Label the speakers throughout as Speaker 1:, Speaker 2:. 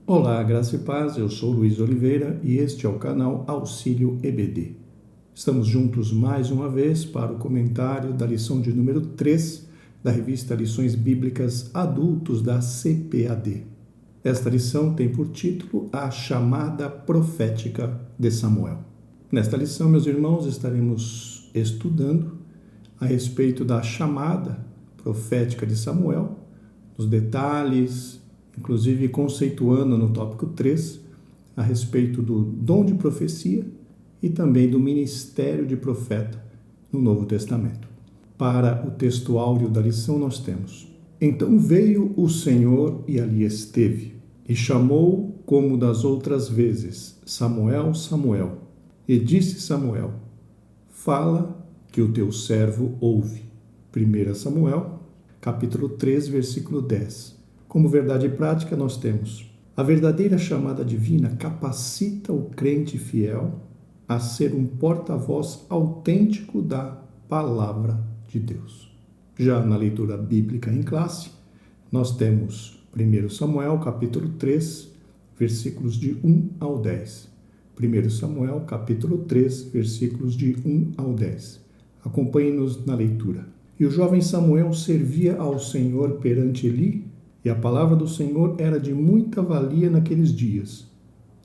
Speaker 1: Olá, graça e paz, eu sou Luiz Oliveira e este é o canal Auxílio EBD. Estamos juntos mais uma vez para o comentário da lição de número 3 da revista Lições Bíblicas Adultos da CPAD. Esta lição tem por título A Chamada Profética de Samuel. Nesta lição, meus irmãos, estaremos estudando a respeito da chamada profética de Samuel, os detalhes, inclusive conceituando no tópico 3 a respeito do dom de profecia e também do ministério de profeta no Novo Testamento. Para o texto áureo da lição nós temos: Então veio o Senhor e ali esteve, e chamou como das outras vezes, Samuel, Samuel. E disse Samuel: Fala que o teu servo ouve. 1 Samuel, capítulo 3, versículo 10. Como verdade prática, nós temos: a verdadeira chamada divina capacita o crente fiel a ser um porta-voz autêntico da palavra de Deus. Já na leitura bíblica em classe, nós temos 1 Samuel, capítulo 3, versículos de 1 ao 10. 1 Samuel, capítulo 3, versículos de 1 ao 10. Acompanhe-nos na leitura. E o jovem Samuel servia ao Senhor perante Eli, e a palavra do Senhor era de muita valia naqueles dias.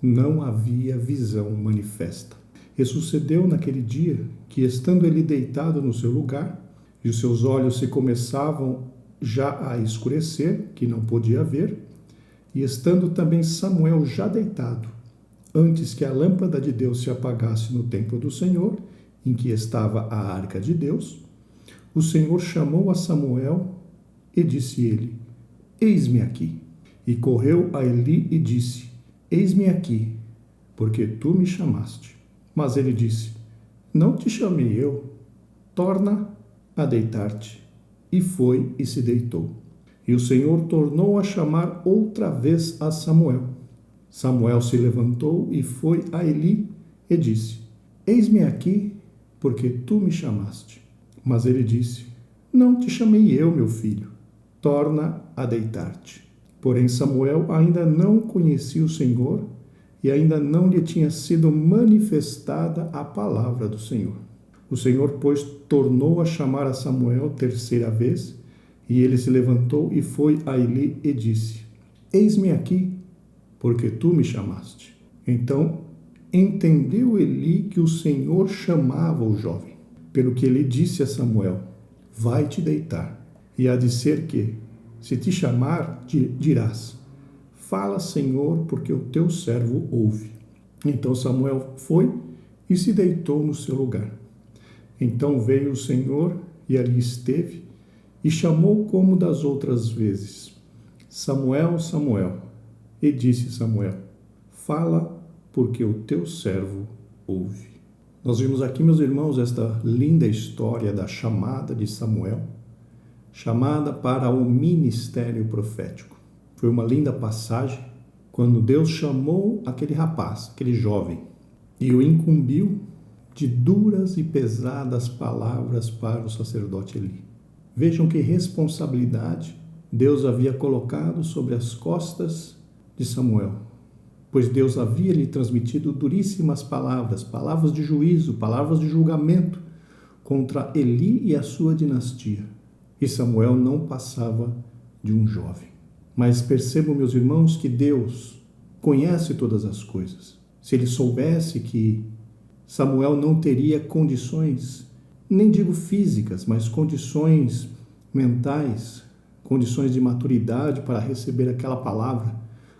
Speaker 1: Não havia visão manifesta. E sucedeu naquele dia que, estando ele deitado no seu lugar, e os seus olhos se começavam já a escurecer, que não podia ver, e estando também Samuel já deitado, antes que a lâmpada de Deus se apagasse no templo do Senhor, em que estava a arca de Deus, o Senhor chamou a Samuel e disse ele: Eis-me aqui. E correu a Eli e disse: Eis-me aqui, porque tu me chamaste. Mas ele disse: Não te chamei eu, torna a deitar-te. E foi e se deitou. E o Senhor tornou a chamar outra vez a Samuel. Samuel se levantou e foi a Eli e disse: Eis-me aqui, porque tu me chamaste. Mas ele disse: Não te chamei eu, meu filho, torna a deitar-te. Porém Samuel ainda não conhecia o Senhor e ainda não lhe tinha sido manifestada a palavra do Senhor. O Senhor, pois, tornou a chamar a Samuel terceira vez, e ele se levantou e foi a Eli e disse: Eis-me aqui, porque tu me chamaste. Então entendeu Eli que o Senhor chamava o jovem, pelo que ele disse a Samuel: Vai-te deitar. E há de ser que, se te chamar, dirás: Fala, Senhor, porque o teu servo ouve. Então Samuel foi e se deitou no seu lugar. Então veio o Senhor e ali esteve, e chamou como das outras vezes: Samuel, Samuel. E disse Samuel: Fala, porque o teu servo ouve. Nós vimos aqui, meus irmãos, esta linda história da chamada de Samuel, chamada para o ministério profético. Foi uma linda passagem quando Deus chamou aquele rapaz, aquele jovem, e o incumbiu de duras e pesadas palavras para o sacerdote Eli. Vejam que responsabilidade Deus havia colocado sobre as costas de Samuel, pois Deus havia lhe transmitido duríssimas palavras, palavras de juízo, palavras de julgamento contra Eli e a sua dinastia. E Samuel não passava de um jovem. Mas percebam, meus irmãos, que Deus conhece todas as coisas. Se ele soubesse que Samuel não teria condições, nem digo físicas, mas condições mentais, condições de maturidade para receber aquela palavra,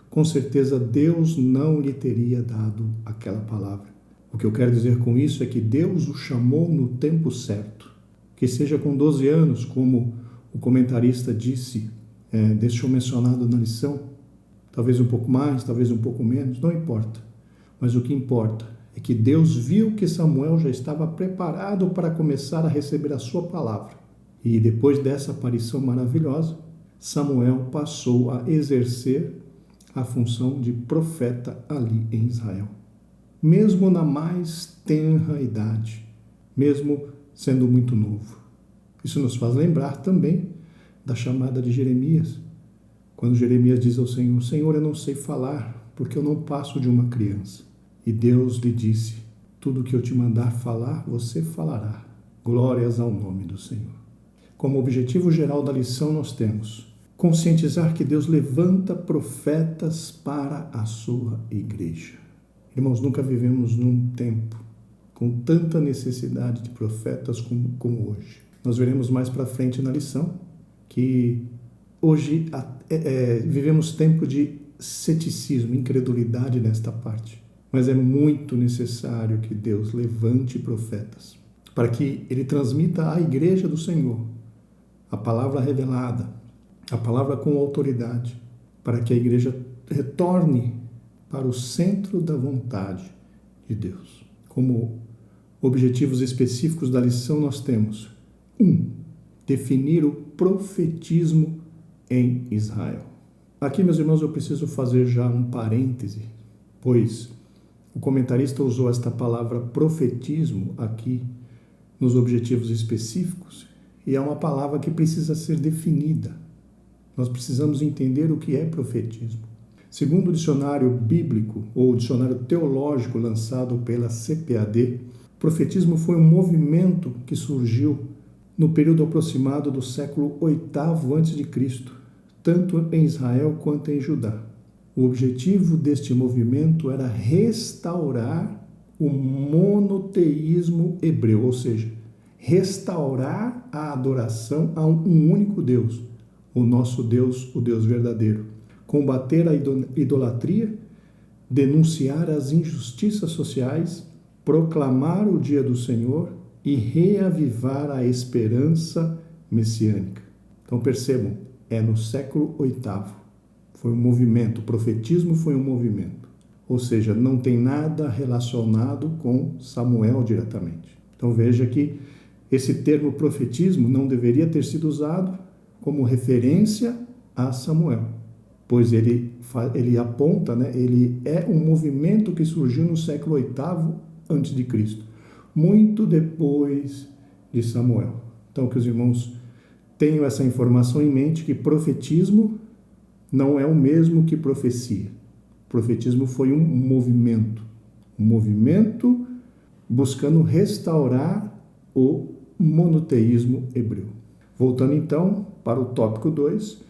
Speaker 1: com certeza Deus não lhe teria dado aquela palavra. O que eu quero dizer com isso é que Deus o chamou no tempo certo. Que seja com 12 anos, como o comentarista disse, deixou mencionado na lição, talvez um pouco mais, talvez um pouco menos, não importa. Mas o que importa é que Deus viu que Samuel já estava preparado para começar a receber a sua palavra. E depois dessa aparição maravilhosa, Samuel passou a exercer a função de profeta ali em Israel. Mesmo na mais tenra idade, mesmo sendo muito novo. Isso nos faz lembrar também da chamada de Jeremias, Quando Jeremias diz ao Senhor: Senhor, eu não sei falar, porque eu não passo de uma criança. E Deus lhe disse: tudo que eu te mandar falar, você falará. Glórias ao nome do Senhor. Como objetivo geral da lição, nós temos conscientizar que Deus levanta profetas para a sua igreja. Irmãos, nunca vivemos num tempo com tanta necessidade de profetas como hoje. Nós veremos mais para frente na lição que hoje vivemos tempo de ceticismo, incredulidade nesta parte. Mas é muito necessário que Deus levante profetas para que Ele transmita à igreja do Senhor a palavra revelada, a palavra com autoridade, para que a igreja retorne para o centro da vontade de Deus. Como objetivos específicos da lição nós temos: 1. Definir o profetismo em Israel. Aqui, meus irmãos, eu preciso fazer já um parêntese, pois o comentarista usou esta palavra profetismo aqui nos objetivos específicos e é uma palavra que precisa ser definida. Nós precisamos entender o que é profetismo. Segundo o dicionário bíblico ou dicionário teológico lançado pela CPAD, profetismo foi um movimento que surgiu no período aproximado do século VIII a.C., tanto em Israel quanto em Judá. O objetivo deste movimento era restaurar o monoteísmo hebreu, ou seja, restaurar a adoração a um único Deus, o nosso Deus, o Deus verdadeiro. Combater a idolatria, denunciar as injustiças sociais, proclamar o dia do Senhor e reavivar a esperança messiânica. Então percebam, é no século VIII. Foi um movimento, o profetismo foi um movimento. Ou seja, não tem nada relacionado com Samuel diretamente. Então veja que esse termo profetismo não deveria ter sido usado como referência a Samuel, pois ele aponta, ele é um movimento que surgiu no século VIII a.C., muito depois de Samuel. Então, que os irmãos tenham essa informação em mente, que profetismo não é o mesmo que profecia. Profetismo foi um movimento buscando restaurar o monoteísmo hebreu. Voltando então para o tópico 2,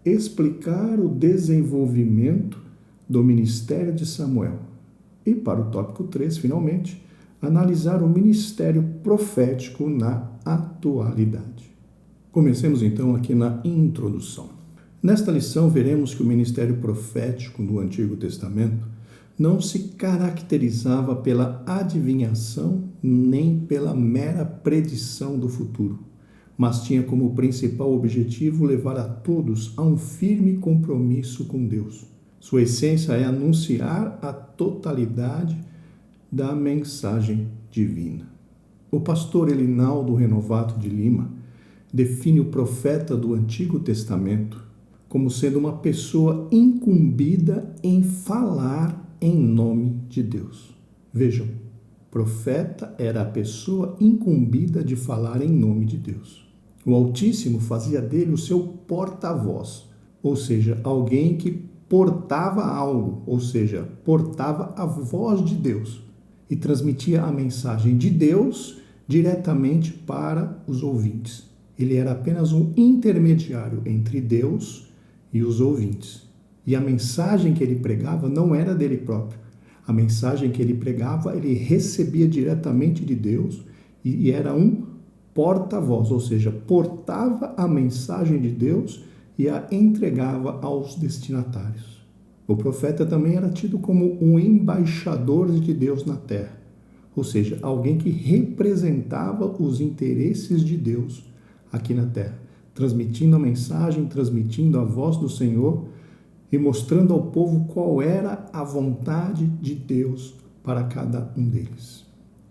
Speaker 1: explicar o desenvolvimento do ministério de Samuel. E para o tópico 3, finalmente, analisar o ministério profético na atualidade. Comecemos então aqui na introdução. Nesta lição veremos que o ministério profético no Antigo Testamento não se caracterizava pela adivinhação nem pela mera predição do futuro, mas tinha como principal objetivo levar a todos a um firme compromisso com Deus. Sua essência é anunciar a totalidade da mensagem divina. O pastor Elinaldo Renovato de Lima define o profeta do Antigo Testamento como sendo uma pessoa incumbida em falar em nome de Deus. Vejam, profeta era a pessoa incumbida de falar em nome de Deus. O Altíssimo fazia dele o seu porta-voz, ou seja, alguém que portava algo, ou seja, portava a voz de Deus e transmitia a mensagem de Deus diretamente para os ouvintes. Ele era apenas um intermediário entre Deus e os ouvintes. E a mensagem que ele pregava não era dele próprio. A mensagem que ele pregava, ele recebia diretamente de Deus e era um porta-voz, ou seja, portava a mensagem de Deus e a entregava aos destinatários. O profeta também era tido como um embaixador de Deus na terra, ou seja, alguém que representava os interesses de Deus aqui na terra, transmitindo a mensagem, transmitindo a voz do Senhor e mostrando ao povo qual era a vontade de Deus para cada um deles.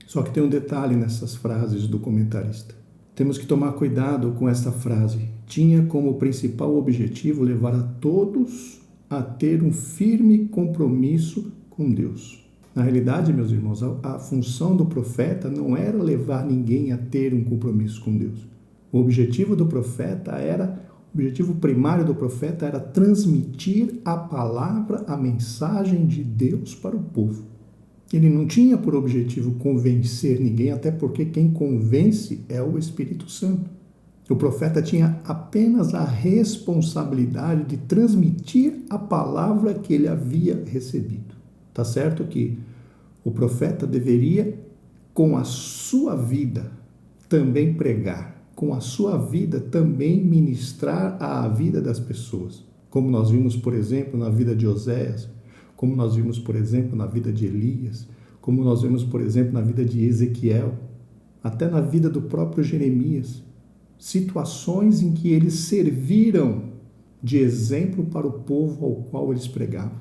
Speaker 1: Só que tem um detalhe nessas frases do comentarista. Temos que tomar cuidado com essa frase. Tinha como principal objetivo levar a todos a ter um firme compromisso com Deus. Na realidade, meus irmãos, a função do profeta não era levar ninguém a ter um compromisso com Deus. O objetivo do profeta era O objetivo primário do profeta era transmitir a palavra, a mensagem de Deus para o povo. Ele não tinha por objetivo convencer ninguém, até porque quem convence é o Espírito Santo. O profeta tinha apenas a responsabilidade de transmitir a palavra que ele havia recebido. Tá certo que o profeta deveria, com a sua vida, também pregar, com a sua vida também ministrar à vida das pessoas. Como nós vimos, por exemplo, na vida de Oséias, como nós vimos, por exemplo, na vida de Elias, como nós vemos, por exemplo, na vida de Ezequiel, até na vida do próprio Jeremias. Situações em que eles serviram de exemplo para o povo ao qual eles pregavam.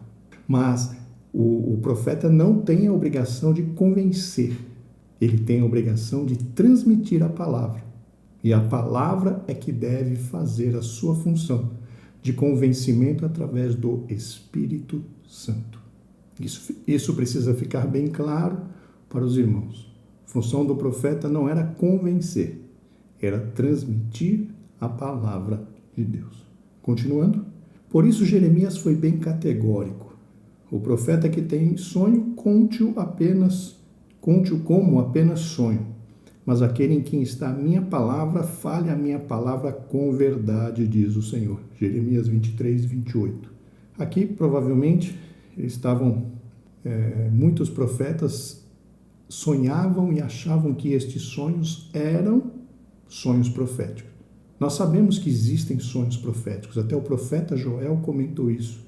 Speaker 1: Mas o profeta não tem a obrigação de convencer, ele tem a obrigação de transmitir a palavra. E a palavra é que deve fazer a sua função de convencimento através do Espírito Santo. Isso precisa ficar bem claro para os irmãos. A função do profeta não era convencer, era transmitir a palavra de Deus. Continuando. Por isso Jeremias foi bem categórico. O profeta que tem sonho, conte-o como apenas sonho. Mas aquele em quem está a minha palavra, fale a minha palavra com verdade, diz o Senhor. Jeremias 23, 28. Aqui, provavelmente, muitos profetas sonhavam e achavam que estes sonhos eram sonhos proféticos. Nós sabemos que existem sonhos proféticos, até o profeta Joel comentou isso.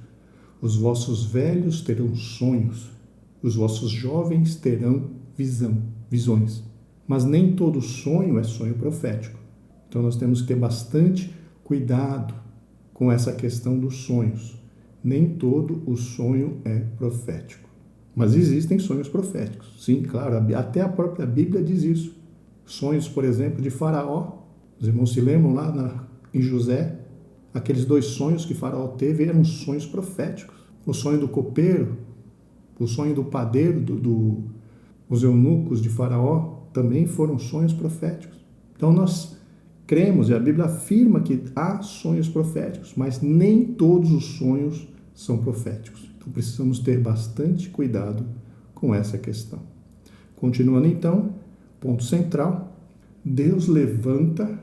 Speaker 1: Os vossos velhos terão sonhos, os vossos jovens terão visões. Mas nem todo sonho é sonho profético. Então nós temos que ter bastante cuidado com essa questão dos sonhos. Nem todo o sonho é profético. Mas existem sonhos proféticos. Sim, claro, até a própria Bíblia diz isso. Sonhos, por exemplo, de Faraó. Os irmãos se lembram lá em José? Aqueles 2 sonhos que Faraó teve eram sonhos proféticos. O sonho do copeiro, o sonho do padeiro, os eunucos de Faraó, também foram sonhos proféticos. Então nós cremos, e a Bíblia afirma que há sonhos proféticos, mas nem todos os sonhos são proféticos. Então precisamos ter bastante cuidado com essa questão. Continuando então, ponto central, Deus levanta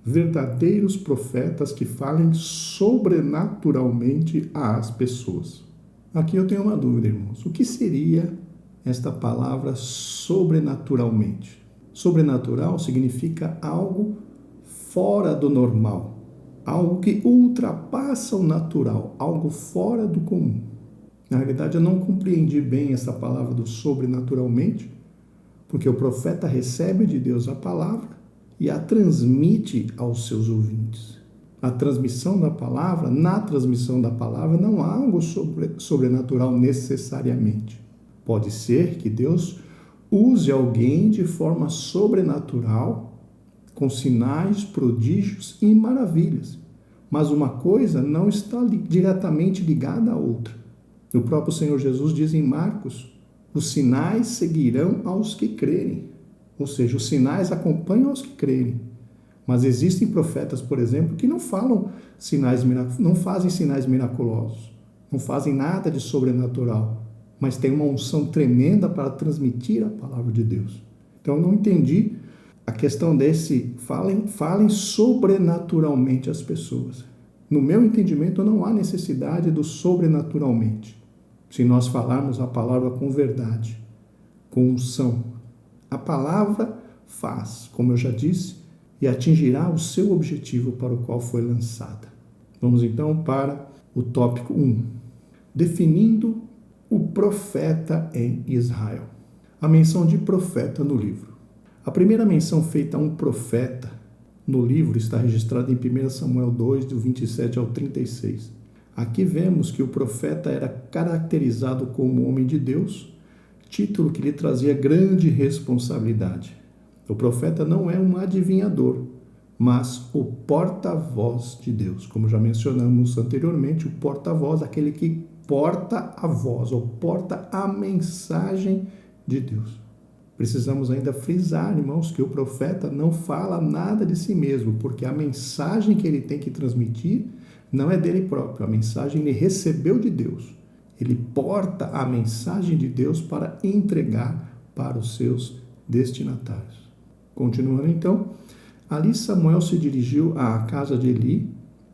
Speaker 1: verdadeiros profetas que falem sobrenaturalmente às pessoas. Aqui eu tenho uma dúvida, irmãos. O que seria esta palavra sobrenaturalmente? Sobrenatural significa algo fora do normal, algo que ultrapassa o natural, algo fora do comum. Na realidade, eu não compreendi bem essa palavra do sobrenaturalmente, porque o profeta recebe de Deus a palavra e a transmite aos seus ouvintes. Na transmissão da palavra não há algo sobrenatural necessariamente. Pode ser que Deus use alguém de forma sobrenatural, com sinais, prodígios e maravilhas. Mas uma coisa não está diretamente ligada à outra. O próprio Senhor Jesus diz em Marcos, os sinais seguirão aos que crerem. Ou seja, os sinais acompanham aos que crerem. Mas existem profetas, por exemplo, que não fazem sinais miraculosos, não fazem nada de sobrenatural, mas têm uma unção tremenda para transmitir a palavra de Deus. Então eu não entendi a questão desse falem sobrenaturalmente às pessoas. No meu entendimento, não há necessidade do sobrenaturalmente. Se nós falarmos a palavra com verdade, com unção, a palavra faz, como eu já disse, e atingirá o seu objetivo para o qual foi lançada. Vamos então para o tópico 1. Definindo o profeta em Israel. A menção de profeta no livro. A primeira menção feita a um profeta no livro está registrada em 1 Samuel 2, do 27 ao 36. Aqui vemos que o profeta era caracterizado como homem de Deus, título que lhe trazia grande responsabilidade. O profeta não é um adivinhador, mas o porta-voz de Deus. Como já mencionamos anteriormente, o porta-voz, aquele que porta a voz, ou porta a mensagem de Deus. Precisamos ainda frisar, irmãos, que o profeta não fala nada de si mesmo, porque a mensagem que ele tem que transmitir não é dele próprio, a mensagem ele recebeu de Deus. Ele porta a mensagem de Deus para entregar para os seus destinatários. Continuando então, ali Samuel se dirigiu à casa de Eli,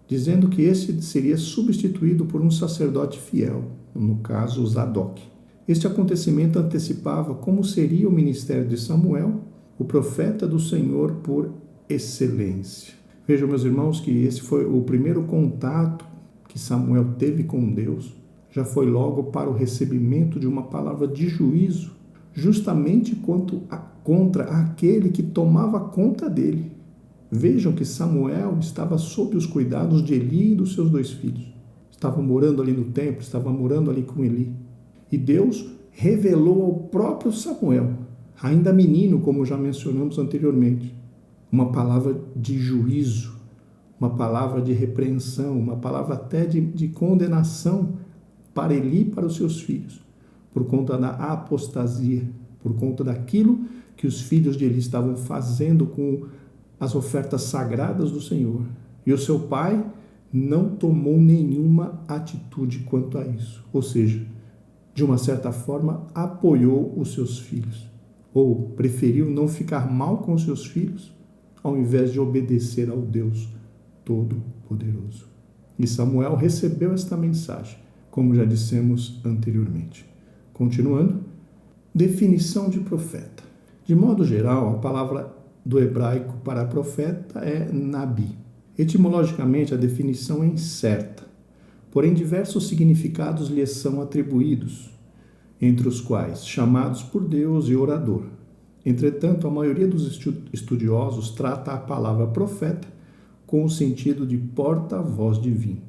Speaker 1: dizendo que esse seria substituído por um sacerdote fiel, no caso Zadok. Este acontecimento antecipava como seria o ministério de Samuel, o profeta do Senhor por excelência. Vejam, meus irmãos, que esse foi o primeiro contato que Samuel teve com Deus, já foi logo para o recebimento de uma palavra de juízo, justamente contra aquele que tomava conta dele. Vejam que Samuel estava sob os cuidados de Eli e dos seus 2 filhos. Estava morando ali no templo, estava morando ali com Eli. E Deus revelou ao próprio Samuel, ainda menino, como já mencionamos anteriormente, uma palavra de juízo, uma palavra de repreensão, uma palavra até de condenação para Eli e para os seus filhos, por conta da apostasia, por conta daquilo que os filhos de Eli estavam fazendo com as ofertas sagradas do Senhor. E o seu pai não tomou nenhuma atitude quanto a isso. Ou seja, de uma certa forma, apoiou os seus filhos. Ou preferiu não ficar mal com os seus filhos, ao invés de obedecer ao Deus Todo-Poderoso. E Samuel recebeu esta mensagem, como já dissemos anteriormente. Continuando, definição de profeta. De modo geral, a palavra do hebraico para profeta é nabi. Etimologicamente, a definição é incerta, porém diversos significados lhes são atribuídos, entre os quais chamados por Deus e orador. Entretanto, a maioria dos estudiosos trata a palavra profeta com o sentido de porta-voz divino.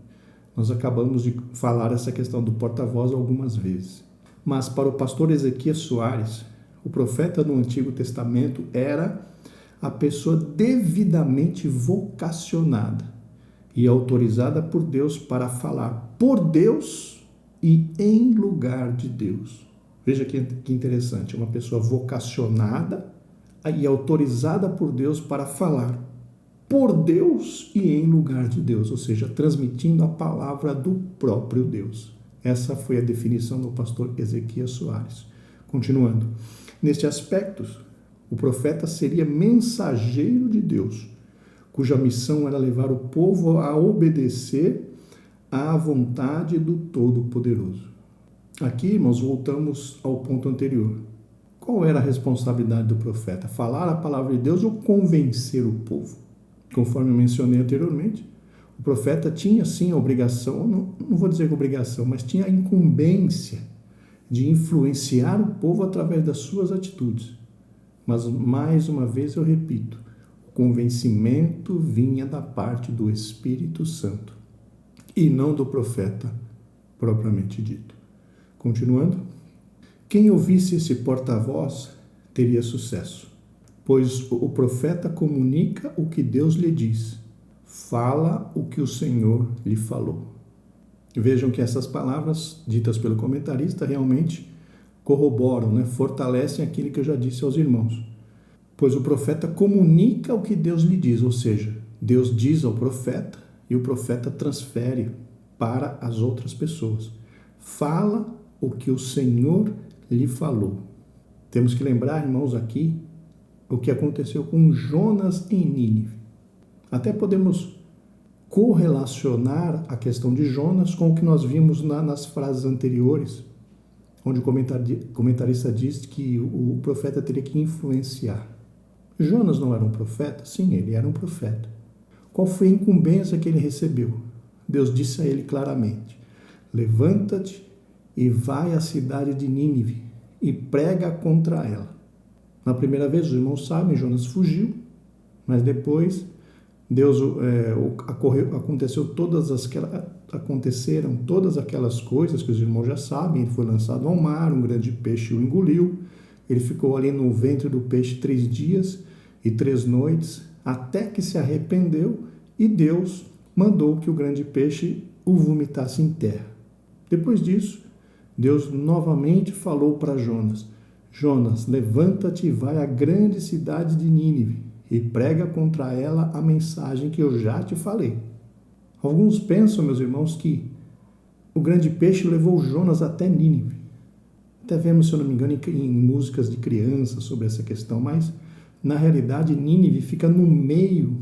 Speaker 1: Nós acabamos de falar essa questão do porta-voz algumas vezes. Mas para o pastor Ezequias Soares, o profeta no Antigo Testamento era a pessoa devidamente vocacionada e autorizada por Deus para falar por Deus e em lugar de Deus. Veja que interessante, uma pessoa vocacionada e autorizada por Deus para falar por Deus e em lugar de Deus, ou seja, transmitindo a palavra do próprio Deus. Essa foi a definição do pastor Ezequias Soares. Continuando, neste aspecto, o profeta seria mensageiro de Deus, cuja missão era levar o povo a obedecer à vontade do Todo-Poderoso. Aqui, irmãos, voltamos ao ponto anterior. Qual era a responsabilidade do profeta? Falar a palavra de Deus ou convencer o povo? Conforme eu mencionei anteriormente, o profeta tinha sim a obrigação, não vou dizer obrigação, mas tinha a incumbência de influenciar o povo através das suas atitudes. Mas, mais uma vez, eu repito, o convencimento vinha da parte do Espírito Santo e não do profeta propriamente dito. Continuando, quem ouvisse esse porta-voz teria sucesso, pois o profeta comunica o que Deus lhe diz, fala o que o Senhor lhe falou. Vejam que essas palavras ditas pelo comentarista realmente corroboram, fortalecem aquilo que eu já disse aos irmãos. Pois o profeta comunica o que Deus lhe diz, ou seja, Deus diz ao profeta e o profeta transfere para as outras pessoas. Fala o que o Senhor lhe falou. Temos que lembrar, irmãos, aqui o que aconteceu com Jonas em Nínive. Até podemos correlacionar a questão de Jonas com o que nós vimos nas frases anteriores, onde o comentarista diz que o profeta teria que influenciar. Jonas não era um profeta? Sim, ele era um profeta. Qual foi a incumbência que ele recebeu? Deus disse a ele claramente: levanta-te e vai à cidade de Nínive e prega contra ela. Na primeira vez, os irmãos sabem, Jonas fugiu, mas depois aconteceram todas aquelas coisas que os irmãos já sabem. Ele foi lançado ao mar, um grande peixe o engoliu, ele ficou ali no ventre do peixe 3 dias e 3 noites, até que se arrependeu e Deus mandou que o grande peixe o vomitasse em terra. Depois disso, Deus novamente falou para Jonas: Jonas, levanta-te e vai à grande cidade de Nínive e prega contra ela a mensagem que eu já te falei. Alguns pensam, meus irmãos, que o grande peixe levou Jonas até Nínive. Até vemos, se eu não me engano, em músicas de criança sobre essa questão, mas na realidade Nínive fica no meio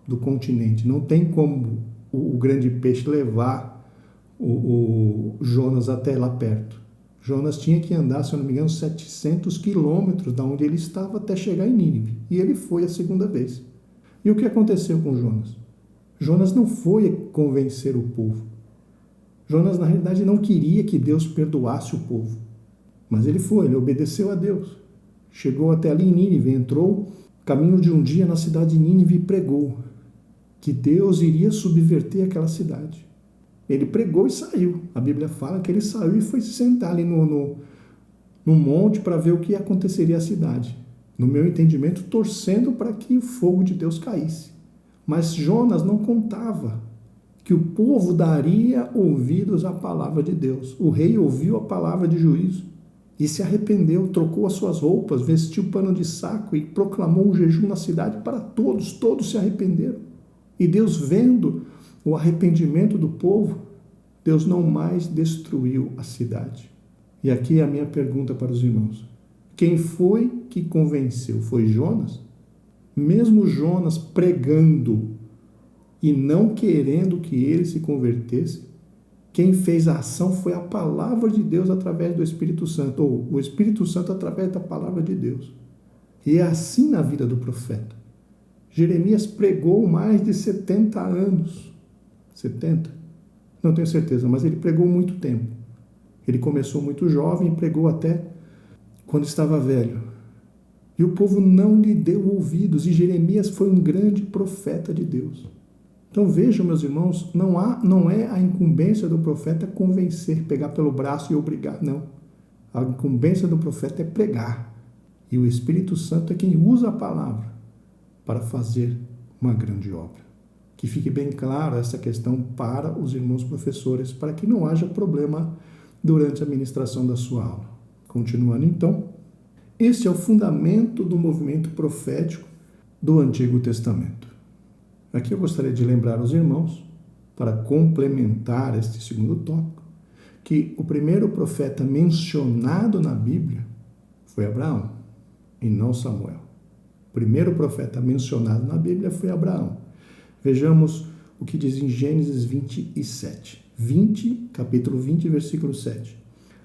Speaker 1: do continente. Não tem como o grande peixe levar o Jonas até lá perto. Jonas tinha que andar, se eu não me engano, 700 quilômetros da onde ele estava até chegar em Nínive. E ele foi a segunda vez. E o que aconteceu com Jonas? Jonas não foi convencer o povo. Jonas, na realidade, não queria que Deus perdoasse o povo. Mas ele foi, ele obedeceu a Deus. Chegou até ali em Nínive, entrou caminho de um dia na cidade de Nínive e pregou que Deus iria subverter aquela cidade. Ele pregou e saiu. A Bíblia fala que ele saiu e foi se sentar ali no monte para ver o que aconteceria à cidade. No meu entendimento, torcendo para que o fogo de Deus caísse. Mas Jonas não contava que o povo daria ouvidos à palavra de Deus. O rei ouviu a palavra de juízo e se arrependeu, trocou as suas roupas, vestiu pano de saco e proclamou um jejum na cidade para todos. Todos se arrependeram. E Deus, vendo o arrependimento do povo, Deus não mais destruiu a cidade. E aqui é a minha pergunta para os irmãos. Quem foi que convenceu? Foi Jonas? Mesmo Jonas pregando e não querendo que ele se convertesse, quem fez a ação foi a palavra de Deus através do Espírito Santo, ou o Espírito Santo através da palavra de Deus. E é assim na vida do profeta. Jeremias pregou mais de 70 anos. 70? Não tenho certeza, mas ele pregou muito tempo. Ele começou muito jovem e pregou até quando estava velho. E o povo não lhe deu ouvidos, e Jeremias foi um grande profeta de Deus. Então vejam, meus irmãos, não é a incumbência do profeta convencer, pegar pelo braço e obrigar, não. A incumbência do profeta é pregar. E o Espírito Santo é quem usa a palavra para fazer uma grande obra. Que fique bem claro essa questão para os irmãos professores, para que não haja problema durante a ministração da sua aula. Continuando então, esse é o fundamento do movimento profético do Antigo Testamento. Aqui eu gostaria de lembrar aos irmãos, para complementar este segundo tópico, que o primeiro profeta mencionado na Bíblia foi Abraão e não Samuel. O primeiro profeta mencionado na Bíblia foi Abraão. Vejamos o que diz em Gênesis 27. Capítulo 20, versículo 7.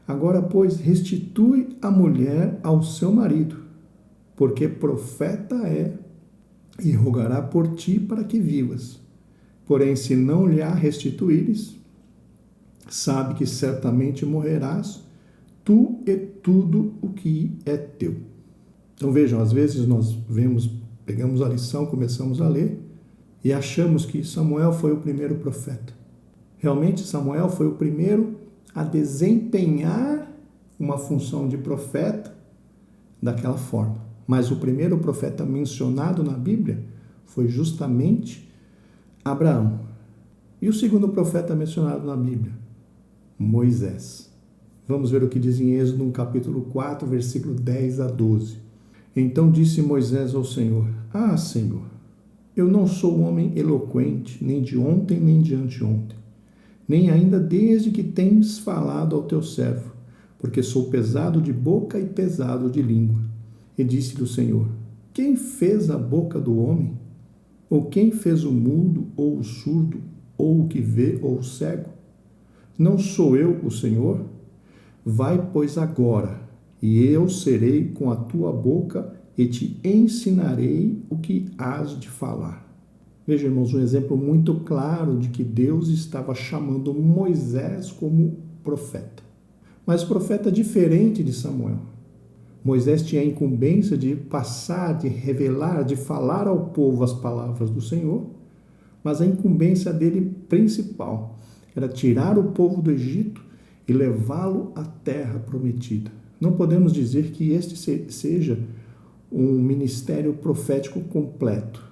Speaker 1: Agora, pois, restitui a mulher ao seu marido, porque profeta é, e rogará por ti para que vivas. Porém, se não lhe a restituíres, sabe que certamente morrerás, tu e tudo o que é teu. Então vejam, às vezes nós pegamos a lição, começamos a ler e achamos que Samuel foi o primeiro profeta. Realmente Samuel foi o primeiro a desempenhar uma função de profeta daquela forma. Mas o primeiro profeta mencionado na Bíblia foi justamente Abraão. E o segundo profeta mencionado na Bíblia? Moisés. Vamos ver o que diz em Êxodo, no capítulo 4, versículo 10 a 12. Então disse Moisés ao Senhor: Ah, Senhor, eu não sou homem eloquente, nem de ontem, nem de anteontem, nem ainda desde que tens falado ao teu servo, porque sou pesado de boca e pesado de língua. E disse-lhe o Senhor: Quem fez a boca do homem? Ou quem fez o mudo, ou o surdo, ou o que vê, ou o cego? Não sou eu o Senhor? Vai, pois, agora, e eu serei com a tua boca e te ensinarei o que hás de falar. Veja, irmãos, um exemplo muito claro de que Deus estava chamando Moisés como profeta. Mas profeta diferente de Samuel. Moisés tinha a incumbência de passar, de revelar, de falar ao povo as palavras do Senhor, mas a incumbência dele principal era tirar o povo do Egito e levá-lo à terra prometida. Não podemos dizer que este seja um ministério profético completo.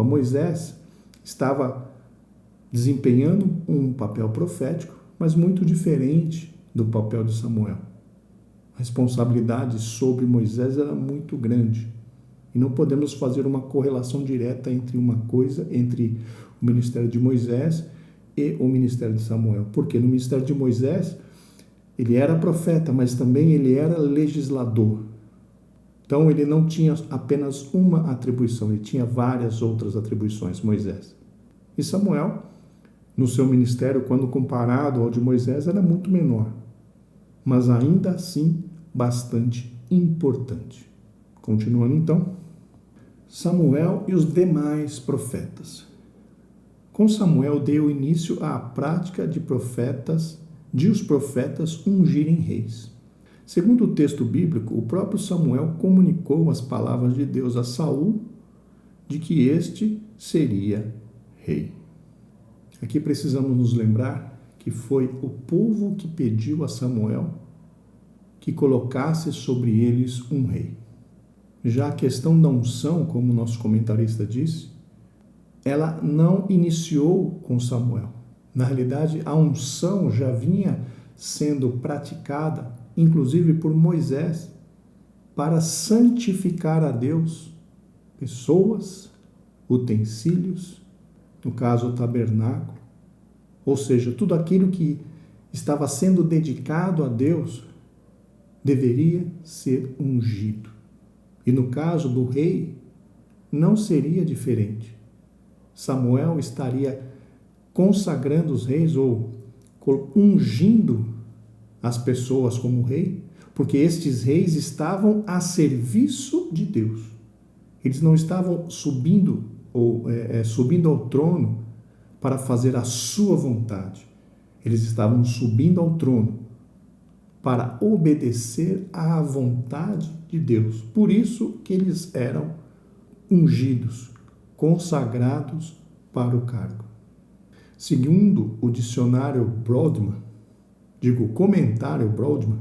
Speaker 1: Moisés estava desempenhando um papel profético, mas muito diferente do papel de Samuel. responsabilidade sobre Moisés era muito grande. E não podemos fazer uma correlação direta entre entre o ministério de Moisés e o ministério de Samuel. Porque no ministério de Moisés, ele era profeta, mas também ele era legislador. Então, ele não tinha apenas uma atribuição, ele tinha várias outras atribuições, Moisés. E Samuel, no seu ministério, quando comparado ao de Moisés, era muito menor, mas ainda assim bastante importante. Continuando então, Samuel e os demais profetas. Com Samuel deu início à prática de os profetas ungirem reis. Segundo o texto bíblico, o próprio Samuel comunicou as palavras de Deus a Saul de que este seria rei. Aqui precisamos nos lembrar que foi o povo que pediu a Samuel que colocasse sobre eles um rei. Já a questão da unção, como o nosso comentarista disse, ela não iniciou com Samuel. Na realidade, a unção já vinha sendo praticada, inclusive por Moisés, para santificar a Deus pessoas, utensílios, no caso o tabernáculo, ou seja, tudo aquilo que estava sendo dedicado a Deus deveria ser ungido. E no caso do rei, não seria diferente. Samuel estaria consagrando os reis ou ungindo as pessoas como rei, porque estes reis estavam a serviço de Deus. Eles não estavam subindo ao trono para fazer a sua vontade. Eles estavam subindo ao trono para obedecer à vontade de Deus. Por isso que eles eram ungidos, consagrados para o cargo. Segundo o comentário Brodmann,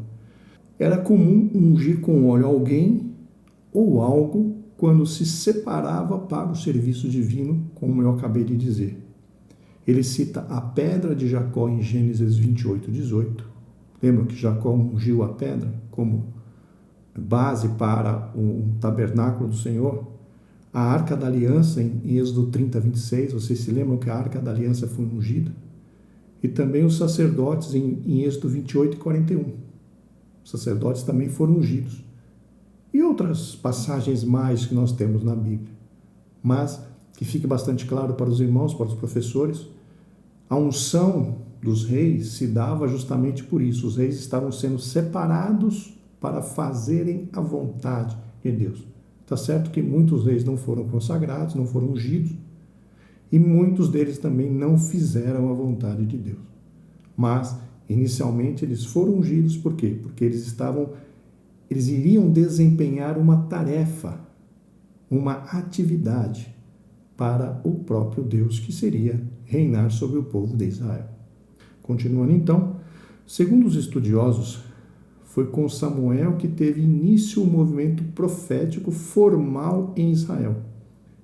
Speaker 1: era comum ungir com óleo alguém ou algo quando se separava para o serviço divino, como eu acabei de dizer. Ele cita a pedra de Jacó em Gênesis 28:18. Lembra que Jacó ungiu a pedra como base para o tabernáculo do Senhor? A Arca da Aliança em Êxodo 30:26, vocês se lembram que a Arca da Aliança foi ungida? E também os sacerdotes em Êxodo 28:41. Os sacerdotes também foram ungidos. E outras passagens mais que nós temos na Bíblia. Mas que fique bastante claro para os irmãos, para os professores, a unção dos reis se dava justamente por isso. Os reis estavam sendo separados para fazerem a vontade de Deus. Está certo que muitos reis não foram consagrados, não foram ungidos, e muitos deles também não fizeram a vontade de Deus. Mas, inicialmente, eles foram ungidos por quê? Porque eles iriam desempenhar uma tarefa, uma atividade para o próprio Deus, que seria reinar sobre o povo de Israel. Continuando então, segundo os estudiosos, foi com Samuel que teve início o movimento profético formal em Israel.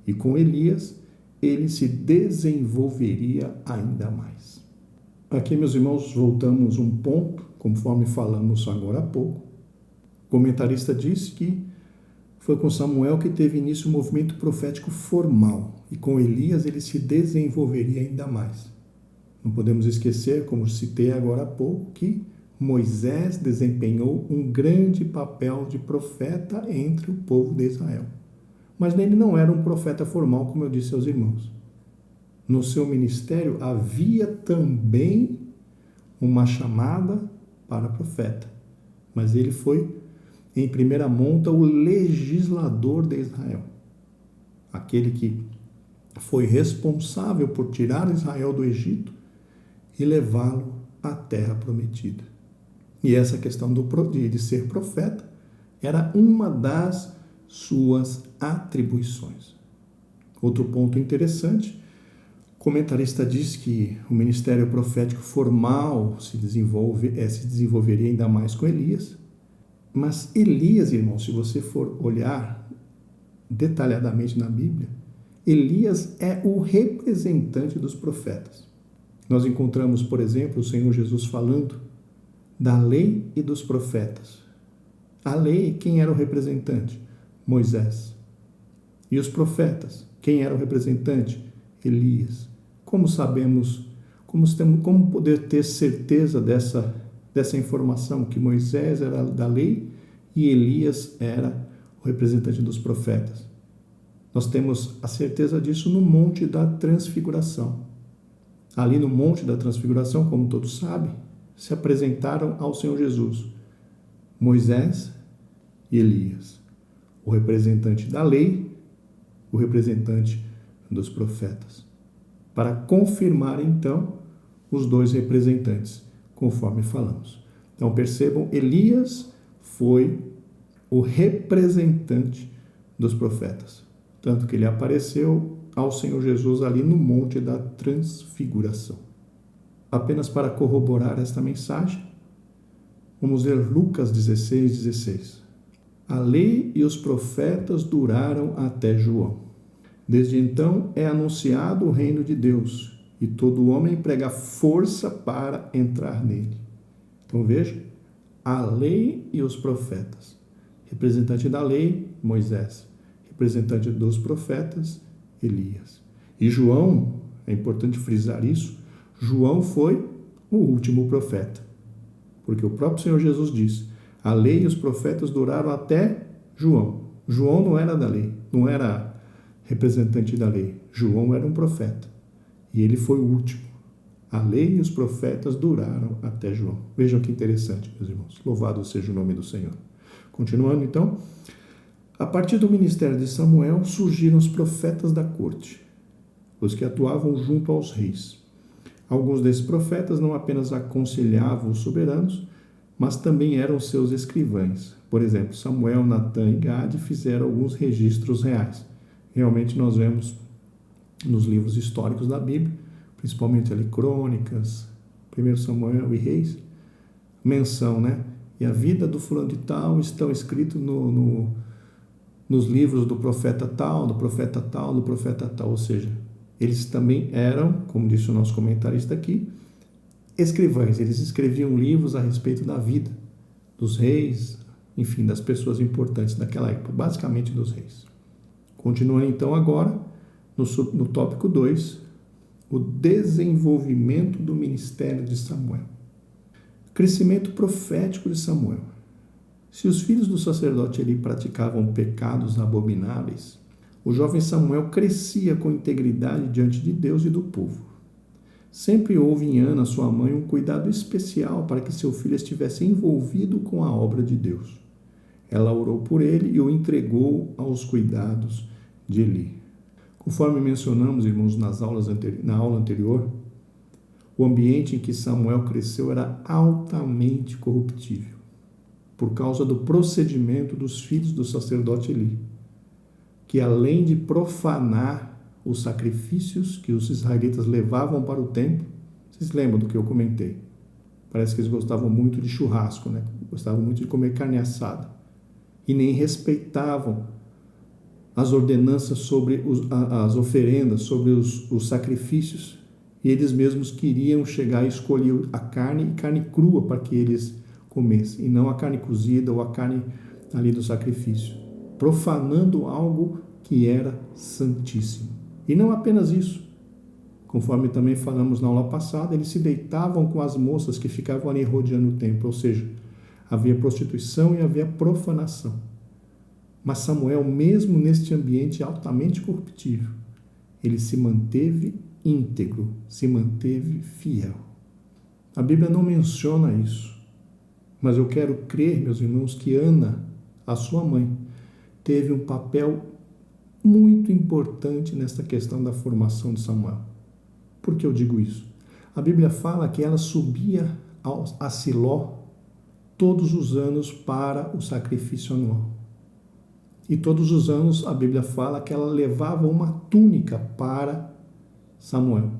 Speaker 1: E com Elias, ele se desenvolveria ainda mais. Aqui, meus irmãos, voltamos um ponto, conforme falamos agora há pouco. O comentarista disse que foi com Samuel que teve início o movimento profético formal. E com Elias, ele se desenvolveria ainda mais. Não podemos esquecer, como citei agora há pouco, que Moisés desempenhou um grande papel de profeta entre o povo de Israel. Mas ele não era um profeta formal, como eu disse aos irmãos. No seu ministério havia também uma chamada para profeta. Mas ele foi, em primeira monta, o legislador de Israel. Aquele que foi responsável por tirar Israel do Egito e levá-lo à terra prometida. E essa questão de ser profeta era uma das suas atribuições. Outro ponto interessante, o comentarista diz que o ministério profético formal se desenvolveria ainda mais com Elias. Mas Elias, irmão, se você for olhar detalhadamente na Bíblia, Elias é o representante dos profetas. Nós encontramos, por exemplo, o Senhor Jesus falando da lei e dos profetas. A lei, quem era o representante? Moisés. E os profetas, quem era o representante? Elias. Como sabemos, como poder ter certeza dessa informação, que Moisés era da lei e Elias era o representante dos profetas? Nós temos a certeza disso no Monte da Transfiguração. Ali no Monte da Transfiguração, como todos sabem, se apresentaram ao Senhor Jesus Moisés e Elias, o representante da lei, o representante dos profetas, para confirmar então os dois representantes, conforme falamos. Então percebam, Elias foi o representante dos profetas, tanto que ele apareceu ao Senhor Jesus ali no Monte da Transfiguração. Apenas para corroborar esta mensagem, vamos ler Lucas 16:16. A lei e os profetas duraram até João. Desde então é anunciado o reino de Deus, e todo homem emprega força para entrar nele. Então veja, a lei e os profetas. Representante da lei, Moisés. Representante dos profetas, Elias. E João, é importante frisar isso, João foi o último profeta. Porque o próprio Senhor Jesus disse, a lei e os profetas duraram até João. João não era da lei, não era representante da lei. João era um profeta. E ele foi o último. A lei e os profetas duraram até João. Vejam que interessante, meus irmãos. Louvado seja o nome do Senhor. Continuando, então. A partir do ministério de Samuel, surgiram os profetas da corte, os que atuavam junto aos reis. Alguns desses profetas não apenas aconselhavam os soberanos, mas também eram seus escrivães. Por exemplo, Samuel, Natã e Gade fizeram alguns registros reais. Realmente nós vemos nos livros históricos da Bíblia, principalmente ali Crônicas, 1 Samuel e Reis, menção, né? E a vida do fulano de tal estão escritos nos livros do profeta tal, do profeta tal, do profeta tal. Ou seja, eles também eram, como disse o nosso comentarista aqui, escrivães. Eles escreviam livros a respeito da vida dos reis, enfim, das pessoas importantes daquela época, basicamente dos reis. Continuando então agora, no tópico 2, o desenvolvimento do ministério de Samuel. Crescimento profético de Samuel. Se os filhos do sacerdote Eli praticavam pecados abomináveis, o jovem Samuel crescia com integridade diante de Deus e do povo. Sempre houve em Ana, sua mãe, um cuidado especial para que seu filho estivesse envolvido com a obra de Deus. Ela orou por ele e o entregou aos cuidados de Eli. Conforme mencionamos, irmãos, na aula anterior, o ambiente em que Samuel cresceu era altamente corruptível, por causa do procedimento dos filhos do sacerdote Eli, que além de profanar os sacrifícios que os israelitas levavam para o templo, vocês lembram do que eu comentei? Parece que eles gostavam muito de churrasco, né? Gostavam muito de comer carne assada, e nem respeitavam as ordenanças sobre as oferendas, sobre os sacrifícios, e eles mesmos queriam chegar e escolher a carne e carne crua para que eles comessem, e não a carne cozida ou a carne ali do sacrifício, profanando algo que era santíssimo. E não apenas isso, conforme também falamos na aula passada, eles se deitavam com as moças que ficavam ali rodeando o templo, ou seja, havia prostituição e havia profanação. Mas Samuel, mesmo neste ambiente altamente corruptível, ele se manteve íntegro, se manteve fiel. A Bíblia não menciona isso, mas eu quero crer, meus irmãos, que Ana, a sua mãe, teve um papel muito importante nesta questão da formação de Samuel. Por que eu digo isso? A Bíblia fala que ela subia a Siló todos os anos para o sacrifício anual. E todos os anos a Bíblia fala que ela levava uma túnica para Samuel.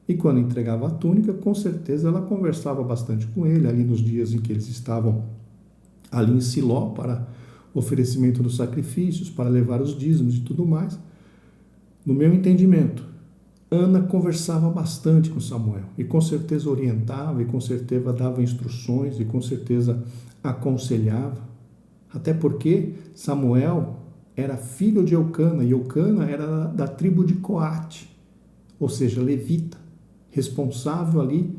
Speaker 1: E quando entregava a túnica, com certeza ela conversava bastante com ele, ali nos dias em que eles estavam ali em Siló para oferecimento dos sacrifícios, para levar os dízimos e tudo mais. No meu entendimento, Ana conversava bastante com Samuel e com certeza orientava e com certeza dava instruções e com certeza aconselhava. Até porque Samuel era filho de Eucana, e Eucana era da tribo de Coate, ou seja, levita, responsável ali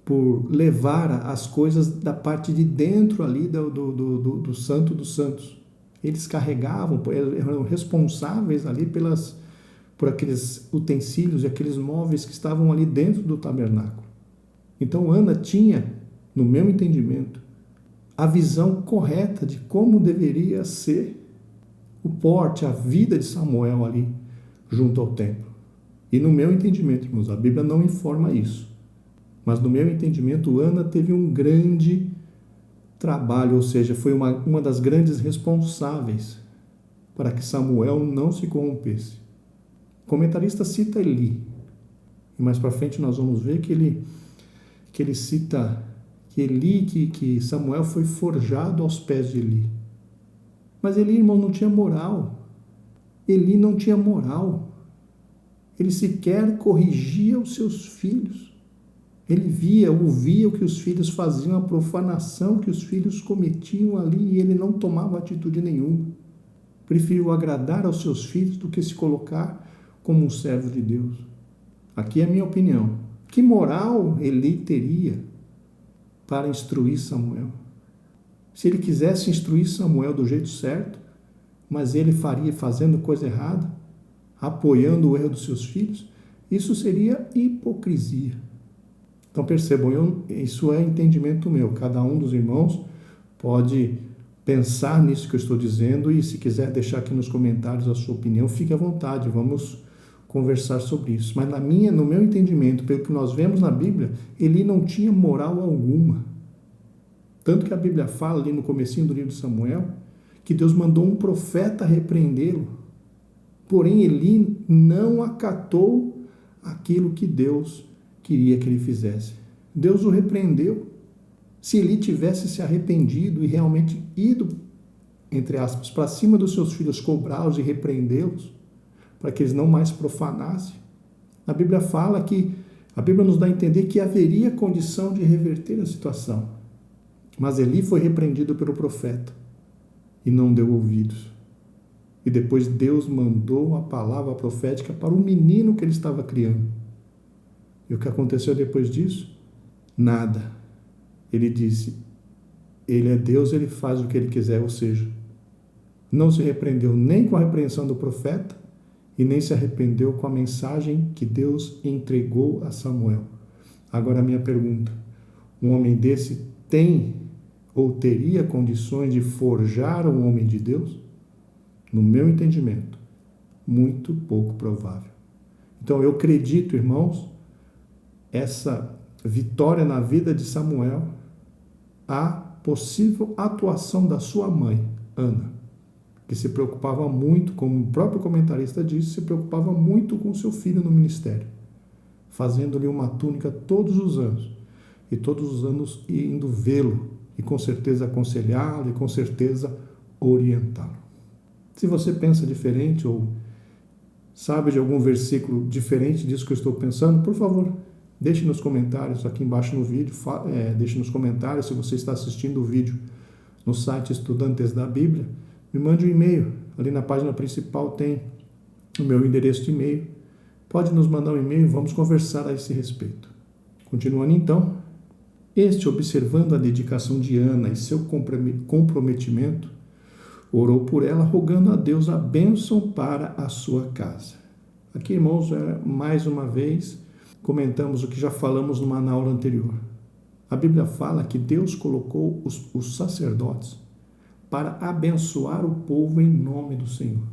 Speaker 1: por levar as coisas da parte de dentro ali do Santo dos Santos. Eles carregavam, eram responsáveis ali por aqueles utensílios e aqueles móveis que estavam ali dentro do tabernáculo. Então Ana tinha, no meu entendimento, a visão correta de como deveria ser o porte, a vida de Samuel ali junto ao templo. E no meu entendimento, irmãos, a Bíblia não informa isso. Mas no meu entendimento, Ana teve um grande trabalho, ou seja, foi uma das grandes responsáveis para que Samuel não se corrompesse. O comentarista cita Eli. E mais para frente nós vamos ver que ele cita que Eli, que Samuel foi forjado aos pés de Eli. Mas Eli, irmão, não tinha moral. Eli não tinha moral. Ele sequer corrigia os seus filhos. Ele ouvia o que os filhos faziam, a profanação que os filhos cometiam ali, e ele não tomava atitude nenhuma. Preferiu agradar aos seus filhos do que se colocar como um servo de Deus. Aqui é a minha opinião. Que moral Eli teria para instruir Samuel? Se ele quisesse instruir Samuel do jeito certo, mas ele faria fazendo coisa errada, apoiando o erro dos seus filhos, isso seria hipocrisia. Então percebam, isso é entendimento meu. Cada um dos irmãos pode pensar nisso que eu estou dizendo e se quiser deixar aqui nos comentários a sua opinião, fique à vontade, vamos conversar sobre isso. Mas no meu entendimento, pelo que nós vemos na Bíblia, ele não tinha moral alguma. Tanto que a Bíblia fala ali no comecinho do livro de Samuel, que Deus mandou um profeta repreendê-lo. Porém, Eli não acatou aquilo que Deus queria que ele fizesse. Deus o repreendeu. Se Eli tivesse se arrependido e realmente ido, entre aspas, para cima dos seus filhos, cobrá-los e repreendê-los, para que eles não mais profanassem, a Bíblia nos dá a entender que haveria condição de reverter a situação. Mas Eli foi repreendido pelo profeta e não deu ouvidos. E depois Deus mandou a palavra profética para o menino que ele estava criando. E o que aconteceu depois disso? Nada. Ele disse, ele é Deus, ele faz o que ele quiser, ou seja, não se repreendeu nem com a repreensão do profeta e nem se arrependeu com a mensagem que Deus entregou a Samuel. Agora a minha pergunta, um homem desse tem ou teria condições de forjar um homem de Deus? No meu entendimento, muito pouco provável. Então eu acredito, irmãos, essa vitória na vida de Samuel, a possível atuação da sua mãe, Ana, que se preocupava muito, como o próprio comentarista disse, se preocupava muito com seu filho no ministério, fazendo-lhe uma túnica todos os anos, e todos os anos indo vê-lo, e com certeza aconselhá-lo, e com certeza orientá-lo. Se você pensa diferente, ou sabe de algum versículo diferente disso que eu estou pensando, por favor, deixe nos comentários aqui embaixo no vídeo, deixe nos comentários se você está assistindo o vídeo no site Estudantes da Bíblia, me mande um e-mail, ali na página principal tem o meu endereço de e-mail, pode nos mandar um e-mail, vamos conversar a esse respeito. Continuando então, observando a dedicação de Ana e seu comprometimento, orou por ela, rogando a Deus a bênção para a sua casa. Aqui, irmãos, mais uma vez, comentamos o que já falamos numa aula anterior. A Bíblia fala que Deus colocou os sacerdotes para abençoar o povo em nome do Senhor.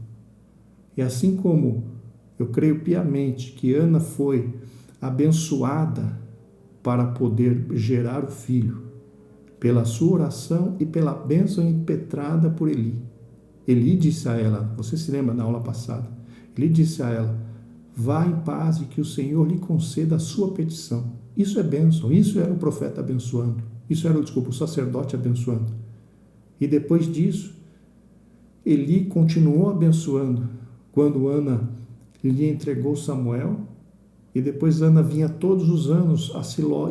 Speaker 1: E assim como eu creio piamente que Ana foi abençoada para poder gerar o filho, pela sua oração e pela bênção impetrada por Eli. Eli disse a ela, você se lembra da aula passada, Eli disse a ela, vá em paz e que o Senhor lhe conceda a sua petição. Isso é bênção, isso era o profeta abençoando, o sacerdote abençoando. E depois disso, Eli continuou abençoando quando Ana lhe entregou Samuel, e depois Ana vinha todos os anos a Siló,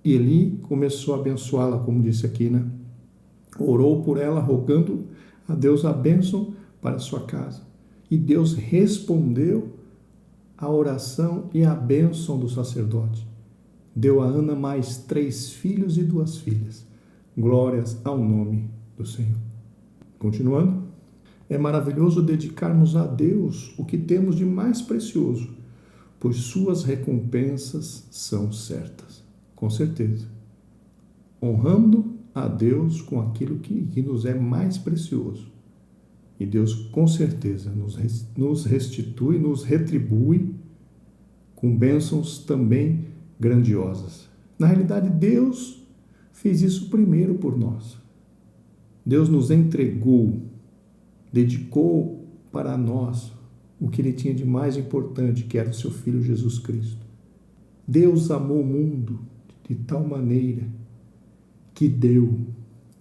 Speaker 1: E Eli começou a abençoá-la, como disse aqui, né? orou por ela, rogando a Deus a bênção para a sua casa. E Deus respondeu a oração e a bênção do sacerdote. Deu a Ana mais 3 filhos e 2 filhas. Glórias ao nome do Senhor. Continuando. É maravilhoso dedicarmos a Deus o que temos de mais precioso, pois suas recompensas são certas. Com certeza. Honrando a Deus com aquilo que nos é mais precioso. E Deus, com certeza, nos restitui, nos retribui com bênçãos também grandiosas. Na realidade, Deus fez isso primeiro por nós. Deus nos entregou, dedicou para nós o que Ele tinha de mais importante, que era o seu Filho Jesus Cristo. Deus amou o mundo de tal maneira que deu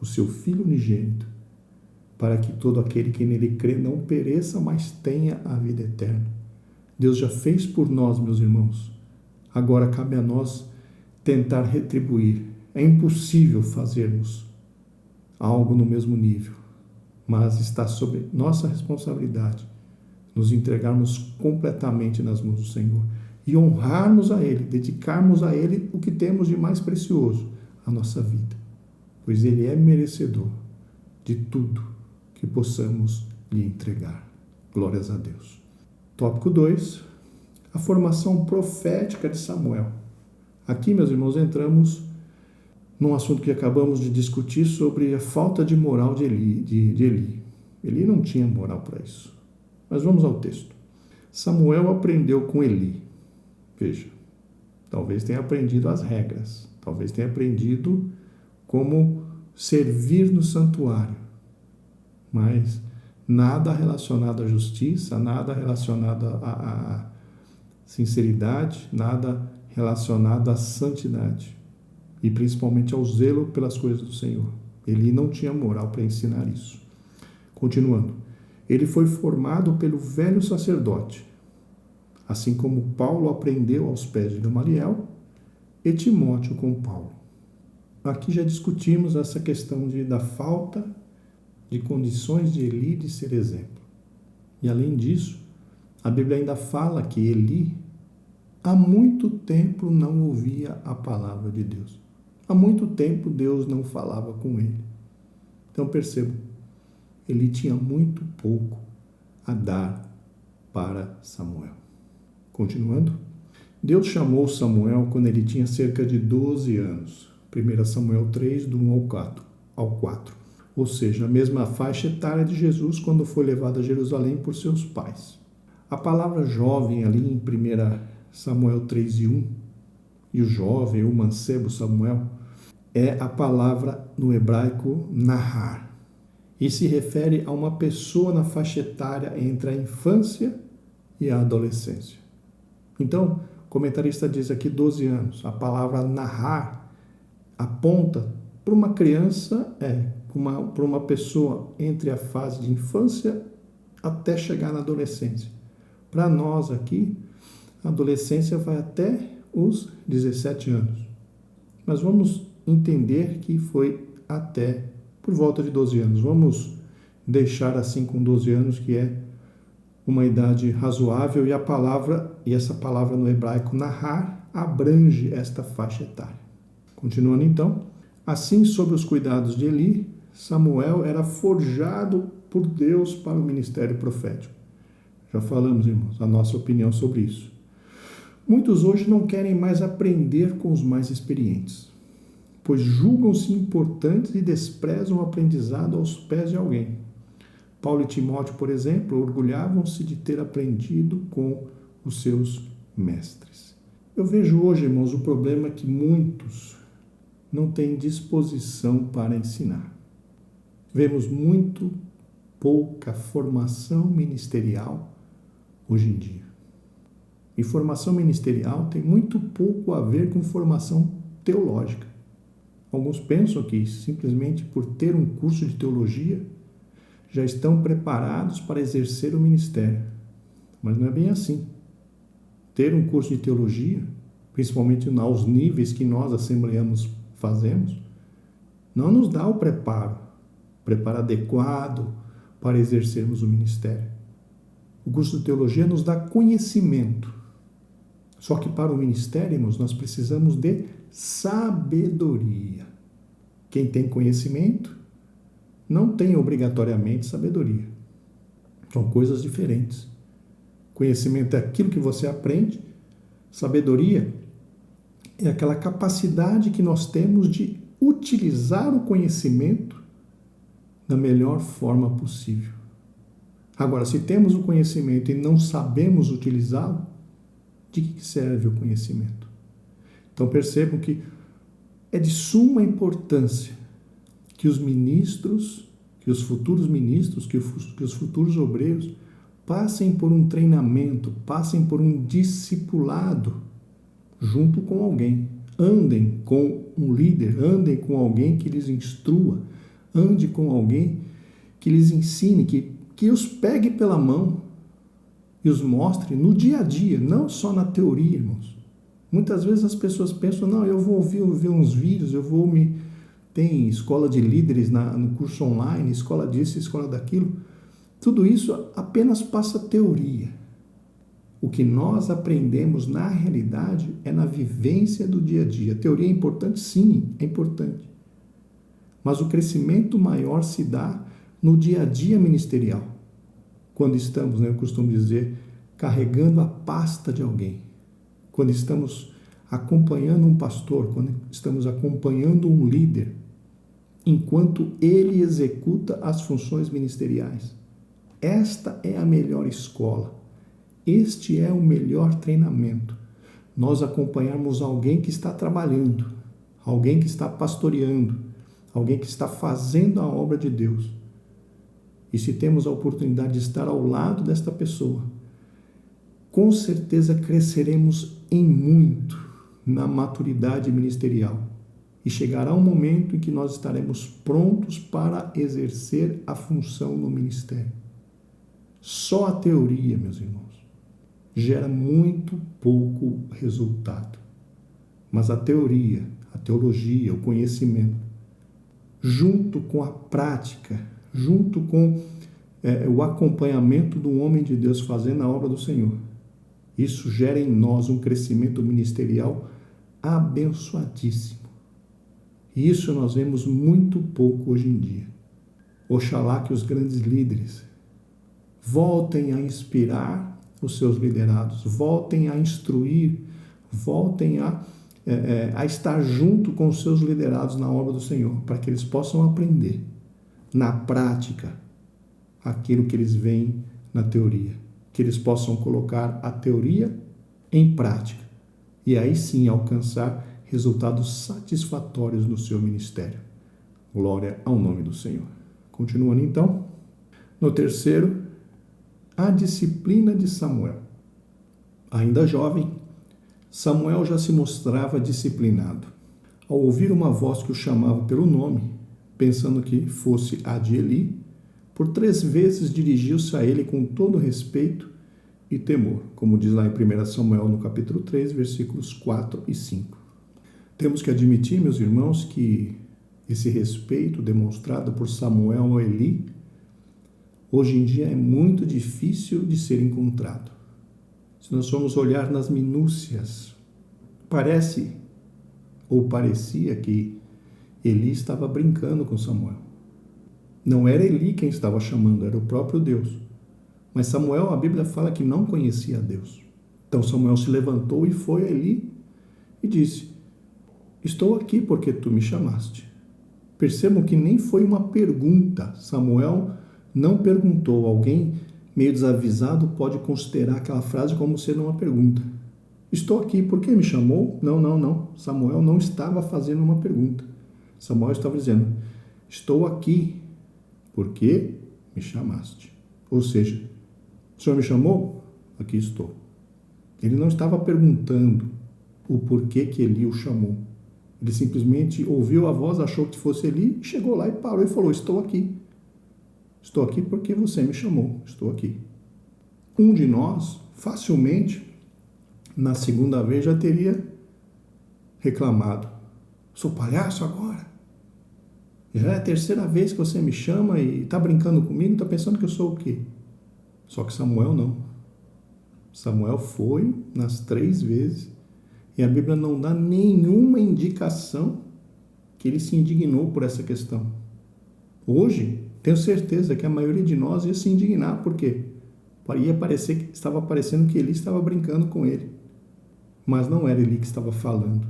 Speaker 1: o seu Filho unigênito, para que todo aquele que nele crê não pereça, mas tenha a vida eterna. Deus já fez por nós, meus irmãos. Agora cabe a nós tentar retribuir. É impossível fazermos algo no mesmo nível, mas está sob nossa responsabilidade nos entregarmos completamente nas mãos do Senhor e honrarmos a Ele, dedicarmos a Ele o que temos de mais precioso, a nossa vida, pois Ele é merecedor de tudo que possamos lhe entregar. Glórias a Deus. Tópico 2, a formação profética de Samuel. Aqui, meus irmãos, entramos num assunto que acabamos de discutir sobre a falta de moral de Eli. Eli não tinha moral para isso. Mas vamos ao texto. Samuel aprendeu com Eli. Veja, talvez tenha aprendido as regras, talvez tenha aprendido como servir no santuário, mas nada relacionado à justiça, nada relacionado à sinceridade, nada relacionado à santidade e principalmente ao zelo pelas coisas do Senhor. Ele não tinha moral para ensinar isso. Continuando, ele foi formado pelo velho sacerdote, assim como Paulo aprendeu aos pés de Gamaliel e Timóteo com Paulo. Aqui já discutimos essa questão da falta de condições de Eli de ser exemplo. E além disso, a Bíblia ainda fala que Eli há muito tempo não ouvia a palavra de Deus. Há muito tempo Deus não falava com ele. Então percebam, Eli tinha muito pouco a dar para Samuel. Continuando, Deus chamou Samuel quando ele tinha cerca de 12 anos. 1 Samuel 3, do 1 ao 4. Ou seja, a mesma faixa etária de Jesus quando foi levado a Jerusalém por seus pais. A palavra jovem ali em 1 Samuel 3 e 1, e o jovem, o mancebo Samuel, é a palavra no hebraico nahar, e se refere a uma pessoa na faixa etária entre a infância e a adolescência. Então, o comentarista diz aqui 12 anos. A palavra nahar aponta para uma criança, para uma pessoa entre a fase de infância até chegar na adolescência. Para nós aqui, a adolescência vai até os 17 anos. Mas vamos entender que foi até por volta de 12 anos. Vamos deixar assim com 12 anos, que é uma idade razoável, e essa palavra no hebraico nahar abrange esta faixa etária. Continuando então, assim, sob os cuidados de Eli, Samuel era forjado por Deus para o ministério profético. Já falamos, irmãos, a nossa opinião sobre isso. Muitos hoje não querem mais aprender com os mais experientes, pois julgam-se importantes e desprezam o aprendizado aos pés de alguém. Paulo e Timóteo, por exemplo, orgulhavam-se de ter aprendido com os seus mestres. Eu vejo hoje, irmãos, o problema é que muitos não têm disposição para ensinar. Vemos muito pouca formação ministerial hoje em dia. E formação ministerial tem muito pouco a ver com formação teológica. Alguns pensam que simplesmente por ter um curso de teologia já estão preparados para exercer o ministério. Mas não é bem assim. Ter um curso de teologia, principalmente aos níveis que nós, assembleanos, fazemos, não nos dá o preparo preparo adequado para exercermos o ministério. O curso de teologia nos dá conhecimento. Só que para o ministério, irmãos, nós precisamos de sabedoria. Quem tem conhecimento não tem obrigatoriamente sabedoria. São coisas diferentes. Conhecimento é aquilo que você aprende. Sabedoria é aquela capacidade que nós temos de utilizar o conhecimento da melhor forma possível. Agora, se temos o conhecimento e não sabemos utilizá-lo, de que serve o conhecimento? Então percebam que é de suma importância que os ministros, que os futuros ministros, que os futuros obreiros passem por um treinamento, passem por um discipulado junto com alguém. Andem com um líder, andem com alguém que lhes instrua, ande com alguém que lhes ensine, que os pegue pela mão e os mostre no dia a dia, não só na teoria, irmãos. Muitas vezes as pessoas pensam, não, eu vou ver uns vídeos, tem escola de líderes no curso online, escola disso, escola daquilo. Tudo isso apenas passa teoria. O que nós aprendemos na realidade é na vivência do dia a dia. A teoria é importante? Sim, é importante. Mas o crescimento maior se dá no dia a dia ministerial. Quando estamos, eu costumo dizer, carregando a pasta de alguém. Quando estamos acompanhando um pastor, quando estamos acompanhando um líder, enquanto ele executa as funções ministeriais. Esta é a melhor escola. Este é o melhor treinamento. Nós acompanharmos alguém que está trabalhando, alguém que está pastoreando, alguém que está fazendo a obra de Deus. E se temos a oportunidade de estar ao lado desta pessoa, com certeza cresceremos em muito na maturidade ministerial. E chegará um momento em que nós estaremos prontos para exercer a função no ministério. Só a teoria, meus irmãos, gera muito pouco resultado. Mas a teoria, a teologia, o conhecimento, junto com a prática, junto com o acompanhamento do homem de Deus fazendo a obra do Senhor, isso gera em nós um crescimento ministerial abençoadíssimo. E isso nós vemos muito pouco hoje em dia. Oxalá que os grandes líderes voltem a inspirar os seus liderados, voltem a instruir, voltem a estar junto com os seus liderados na obra do Senhor, para que eles possam aprender na prática aquilo que eles veem na teoria, que eles possam colocar a teoria em prática e aí sim alcançar resultados satisfatórios no seu ministério. Glória ao nome do Senhor. Continuando então, no terceiro, a disciplina de Samuel. Ainda jovem, Samuel já se mostrava disciplinado. Ao ouvir uma voz que o chamava pelo nome, pensando que fosse a de Eli, por 3 vezes dirigiu-se a ele com todo respeito e temor, como diz lá em 1 Samuel, no capítulo 3, versículos 4 e 5. Temos que admitir, meus irmãos, que esse respeito demonstrado por Samuel a Eli, hoje em dia é muito difícil de ser encontrado. Se nós formos olhar nas minúcias, parece ou parecia que Eli estava brincando com Samuel. Não era Eli quem estava chamando, era o próprio Deus. Mas Samuel, a Bíblia fala que não conhecia a Deus. Então Samuel se levantou e foi a Eli e disse: estou aqui porque tu me chamaste. Percebam que nem foi uma pergunta. Samuel não perguntou. Alguém meio desavisado pode considerar aquela frase como sendo uma pergunta. Estou aqui porque me chamou? Não. Samuel não estava fazendo uma pergunta. Samuel estava dizendo: estou aqui porque me chamaste. Ou seja, o Senhor me chamou? Aqui estou. Ele não estava perguntando o porquê que Eli o chamou. Ele simplesmente ouviu a voz, achou que fosse Eli, chegou lá e parou e falou: estou aqui. Estou aqui porque você me chamou. Estou aqui. Um de nós, facilmente, na segunda vez, já teria reclamado: sou palhaço agora? Já é a terceira vez que você me chama e está brincando comigo, está pensando que eu sou o quê? Só que Samuel não. Samuel foi nas 3 vezes e a Bíblia não dá nenhuma indicação que ele se indignou por essa questão. Hoje, tenho certeza que a maioria de nós ia se indignar, porque ia parecer que estava parecendo que Eli estava brincando com ele. Mas não era Eli que estava falando.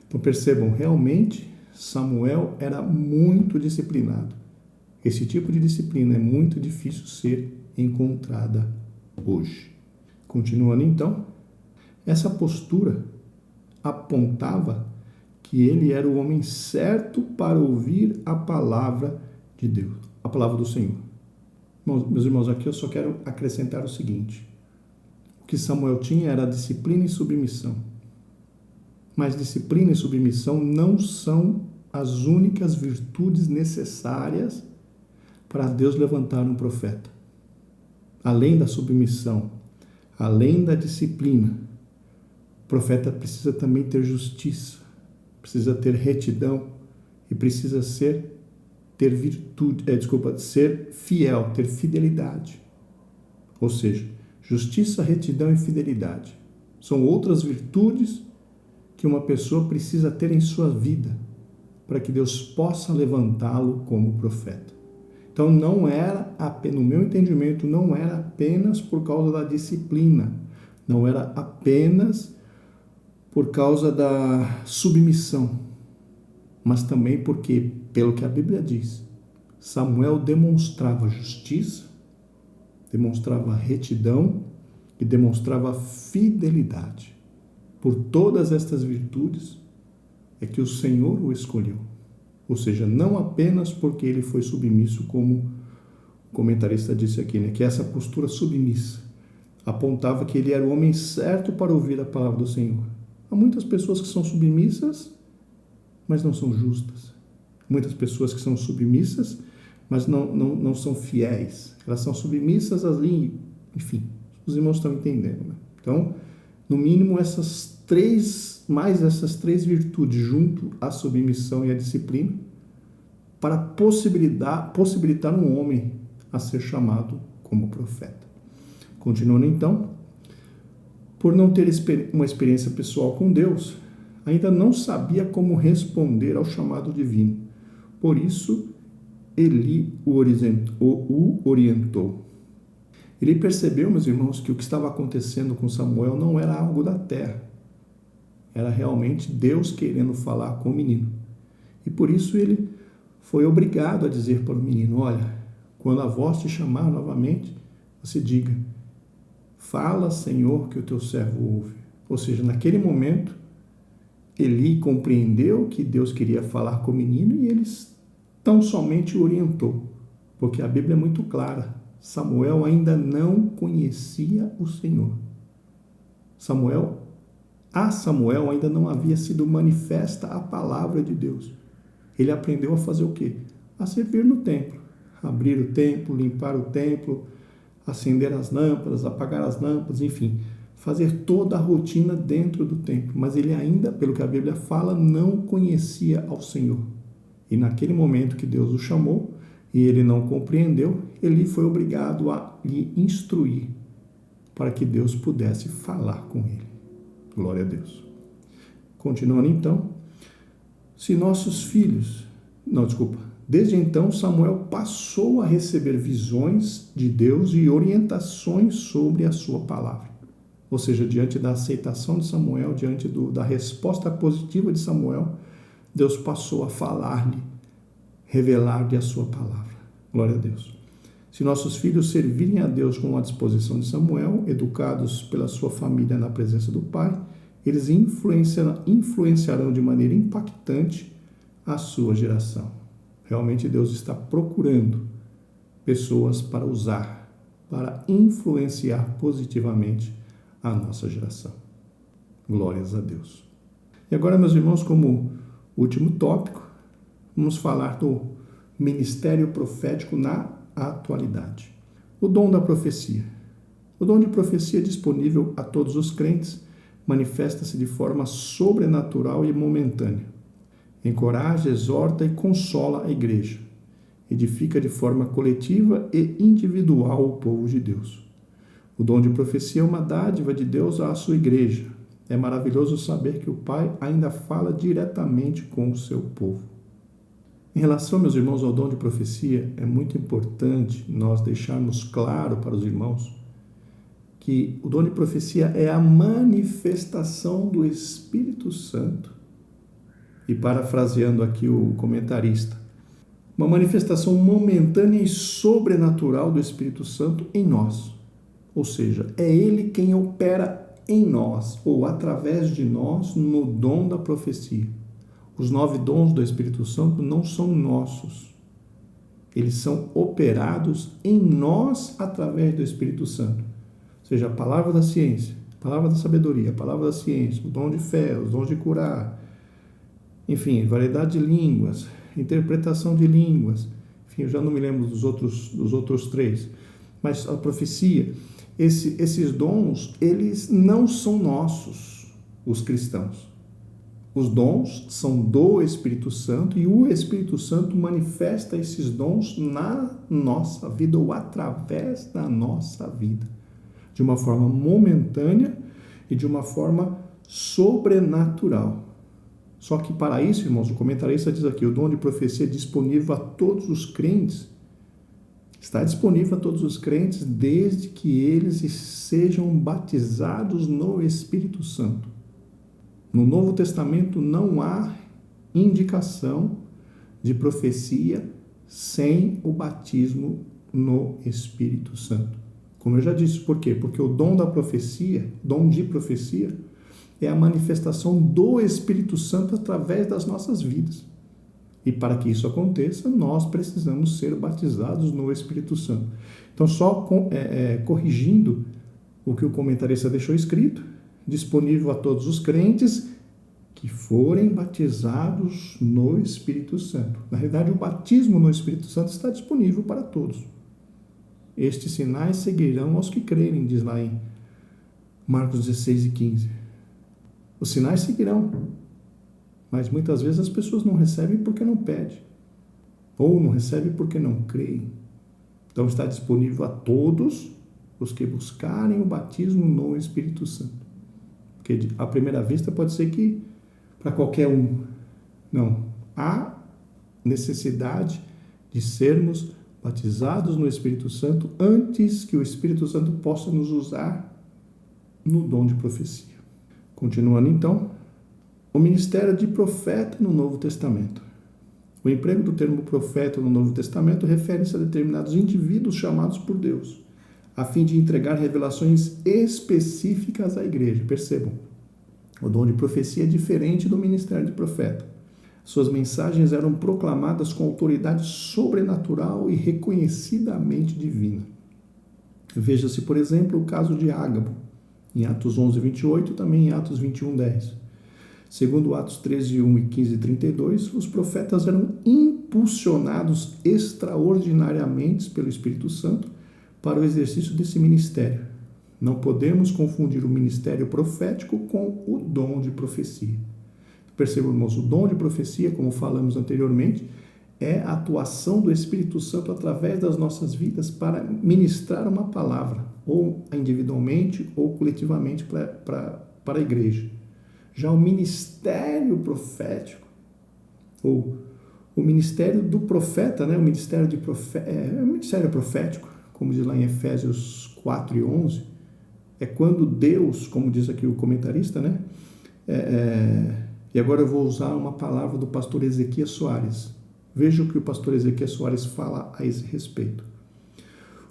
Speaker 1: Então percebam, realmente Samuel era muito disciplinado. Esse tipo de disciplina é muito difícil ser encontrada hoje. Continuando então, essa postura apontava que ele era o homem certo para ouvir a palavra de Deus, a palavra do Senhor. Meus irmãos, aqui eu só quero acrescentar o seguinte: o que Samuel tinha era disciplina e submissão. Mas disciplina e submissão não são as únicas virtudes necessárias para Deus levantar um profeta. Além da submissão, além da disciplina, o profeta precisa também ter justiça, precisa ter retidão e precisa ser fiel, ter fidelidade. Ou seja, justiça, retidão e fidelidade são outras virtudes que uma pessoa precisa ter em sua vida para que Deus possa levantá-lo como profeta. Então não era, no meu entendimento, não era apenas por causa da disciplina, não era apenas por causa da submissão, mas também porque, pelo que a Bíblia diz, Samuel demonstrava justiça, demonstrava retidão e demonstrava fidelidade. Por todas estas virtudes é que o Senhor o escolheu. Ou seja, não apenas porque ele foi submisso, como o comentarista disse aqui, né? Que essa postura submissa apontava que ele era o homem certo para ouvir a palavra do Senhor. Há muitas pessoas que são submissas, mas não são justas. Muitas pessoas que são submissas, mas não são fiéis. Elas são submissas ali, enfim, os irmãos estão entendendo, né? Então, no mínimo, essas três virtudes, junto à submissão e à disciplina, para possibilitar um homem a ser chamado como profeta. Continuando então, por não ter uma experiência pessoal com Deus, ainda não sabia como responder ao chamado divino. Por isso, Eli o orientou. Ele percebeu, meus irmãos, que o que estava acontecendo com Samuel não era algo da terra. Era realmente Deus querendo falar com o menino. E por isso ele foi obrigado a dizer para o menino: olha, quando a voz te chamar novamente, você diga: fala, Senhor, que o teu servo ouve. Ou seja, naquele momento, Eli compreendeu que Deus queria falar com o menino e ele tão somente o orientou. Porque a Bíblia é muito clara. Samuel ainda não conhecia o Senhor. A Samuel ainda não havia sido manifesta a palavra de Deus. Ele aprendeu a fazer o quê? A servir no templo. Abrir o templo, limpar o templo, acender as lâmpadas, apagar as lâmpadas, enfim, fazer toda a rotina dentro do templo. Mas ele ainda, pelo que a Bíblia fala, não conhecia ao Senhor. E naquele momento que Deus o chamou, e ele não compreendeu, ele foi obrigado a lhe instruir para que Deus pudesse falar com ele. Glória a Deus. Continuando então, desde então Samuel passou a receber visões de Deus e orientações sobre a sua palavra. Ou seja, diante da aceitação de Samuel, diante da resposta positiva de Samuel, Deus passou a falar-lhe, revelar-lhe a sua palavra. Glória a Deus. Se nossos filhos servirem a Deus com a disposição de Samuel, educados pela sua família na presença do Pai, eles influenciarão de maneira impactante a sua geração. Realmente Deus está procurando pessoas para usar, para influenciar positivamente a nossa geração. Glórias a Deus. E agora, meus irmãos, como último tópico, vamos falar do ministério profético na atualidade. O dom da profecia. O dom de profecia disponível a todos os crentes manifesta-se de forma sobrenatural e momentânea. encoraja, exorta e consola a igreja. Edifica de forma coletiva e individual o povo de Deus. O dom de profecia é uma dádiva de Deus à sua igreja. É maravilhoso saber que o Pai ainda fala diretamente com o seu povo. Em relação, meus irmãos, ao dom de profecia, é muito importante nós deixarmos claro para os irmãos que o dom de profecia é a manifestação do Espírito Santo. E parafraseando aqui o comentarista, uma manifestação momentânea e sobrenatural do Espírito Santo em nós. Ou seja, é Ele quem opera em nós, ou através de nós, no dom da profecia. Os 9 dons do Espírito Santo não são nossos. Eles são operados em nós através do Espírito Santo. Ou seja, a palavra da ciência, a palavra da sabedoria, a palavra da ciência, o dom de fé, os dons de curar, enfim, variedade de línguas, interpretação de línguas, enfim, eu já não me lembro dos outros 3, mas a profecia, esses dons, eles não são nossos, os cristãos. Os dons são do Espírito Santo e o Espírito Santo manifesta esses dons na nossa vida ou através da nossa vida, de uma forma momentânea e de uma forma sobrenatural. Só que para isso, irmãos, o comentarista diz aqui, o dom de profecia é disponível a todos os crentes. Está disponível a todos os crentes desde que eles sejam batizados no Espírito Santo. No Novo Testamento não há indicação de profecia sem o batismo no Espírito Santo. Como eu já disse, por quê? Porque o dom da profecia, dom de profecia, é a manifestação do Espírito Santo através das nossas vidas. E para que isso aconteça, nós precisamos ser batizados no Espírito Santo. Então, só corrigindo o que o comentarista deixou escrito, disponível a todos os crentes que forem batizados no Espírito Santo. Na realidade, o batismo no Espírito Santo está disponível para todos. Estes sinais seguirão aos que crerem, diz lá em Marcos 16 e 15. Os sinais seguirão, mas muitas vezes as pessoas não recebem porque não pedem, ou não recebem porque não creem. Então está disponível a todos os que buscarem o batismo no Espírito Santo. Porque à primeira vista pode ser que para qualquer um. Não, há necessidade de sermos batizados no Espírito Santo antes que o Espírito Santo possa nos usar no dom de profecia. Continuando então, o ministério de profeta no Novo Testamento. O emprego do termo profeta no Novo Testamento refere-se a determinados indivíduos chamados por Deus, a fim de entregar revelações específicas à igreja. Percebam, o dom de profecia é diferente do ministério de profeta. Suas mensagens eram proclamadas com autoridade sobrenatural e reconhecidamente divina. Veja-se, por exemplo, o caso de Ágabo, em Atos 11, 28 e também em Atos 21, 10. Segundo Atos 13, 1 e 15, 32, os profetas eram impulsionados extraordinariamente pelo Espírito Santo para o exercício desse ministério. Não podemos confundir o ministério profético com o dom de profecia. Percebam, irmãos, o dom de profecia, como falamos anteriormente, é a atuação do Espírito Santo através das nossas vidas para ministrar uma palavra, ou individualmente ou coletivamente para a igreja. Já o ministério profético, ou o ministério do profeta, né? O ministério profético, como diz lá em Efésios 4 e 11, é quando Deus, como diz aqui o comentarista, né? E agora eu vou usar uma palavra do pastor Ezequias Soares. Veja o que o pastor Ezequias Soares fala a esse respeito.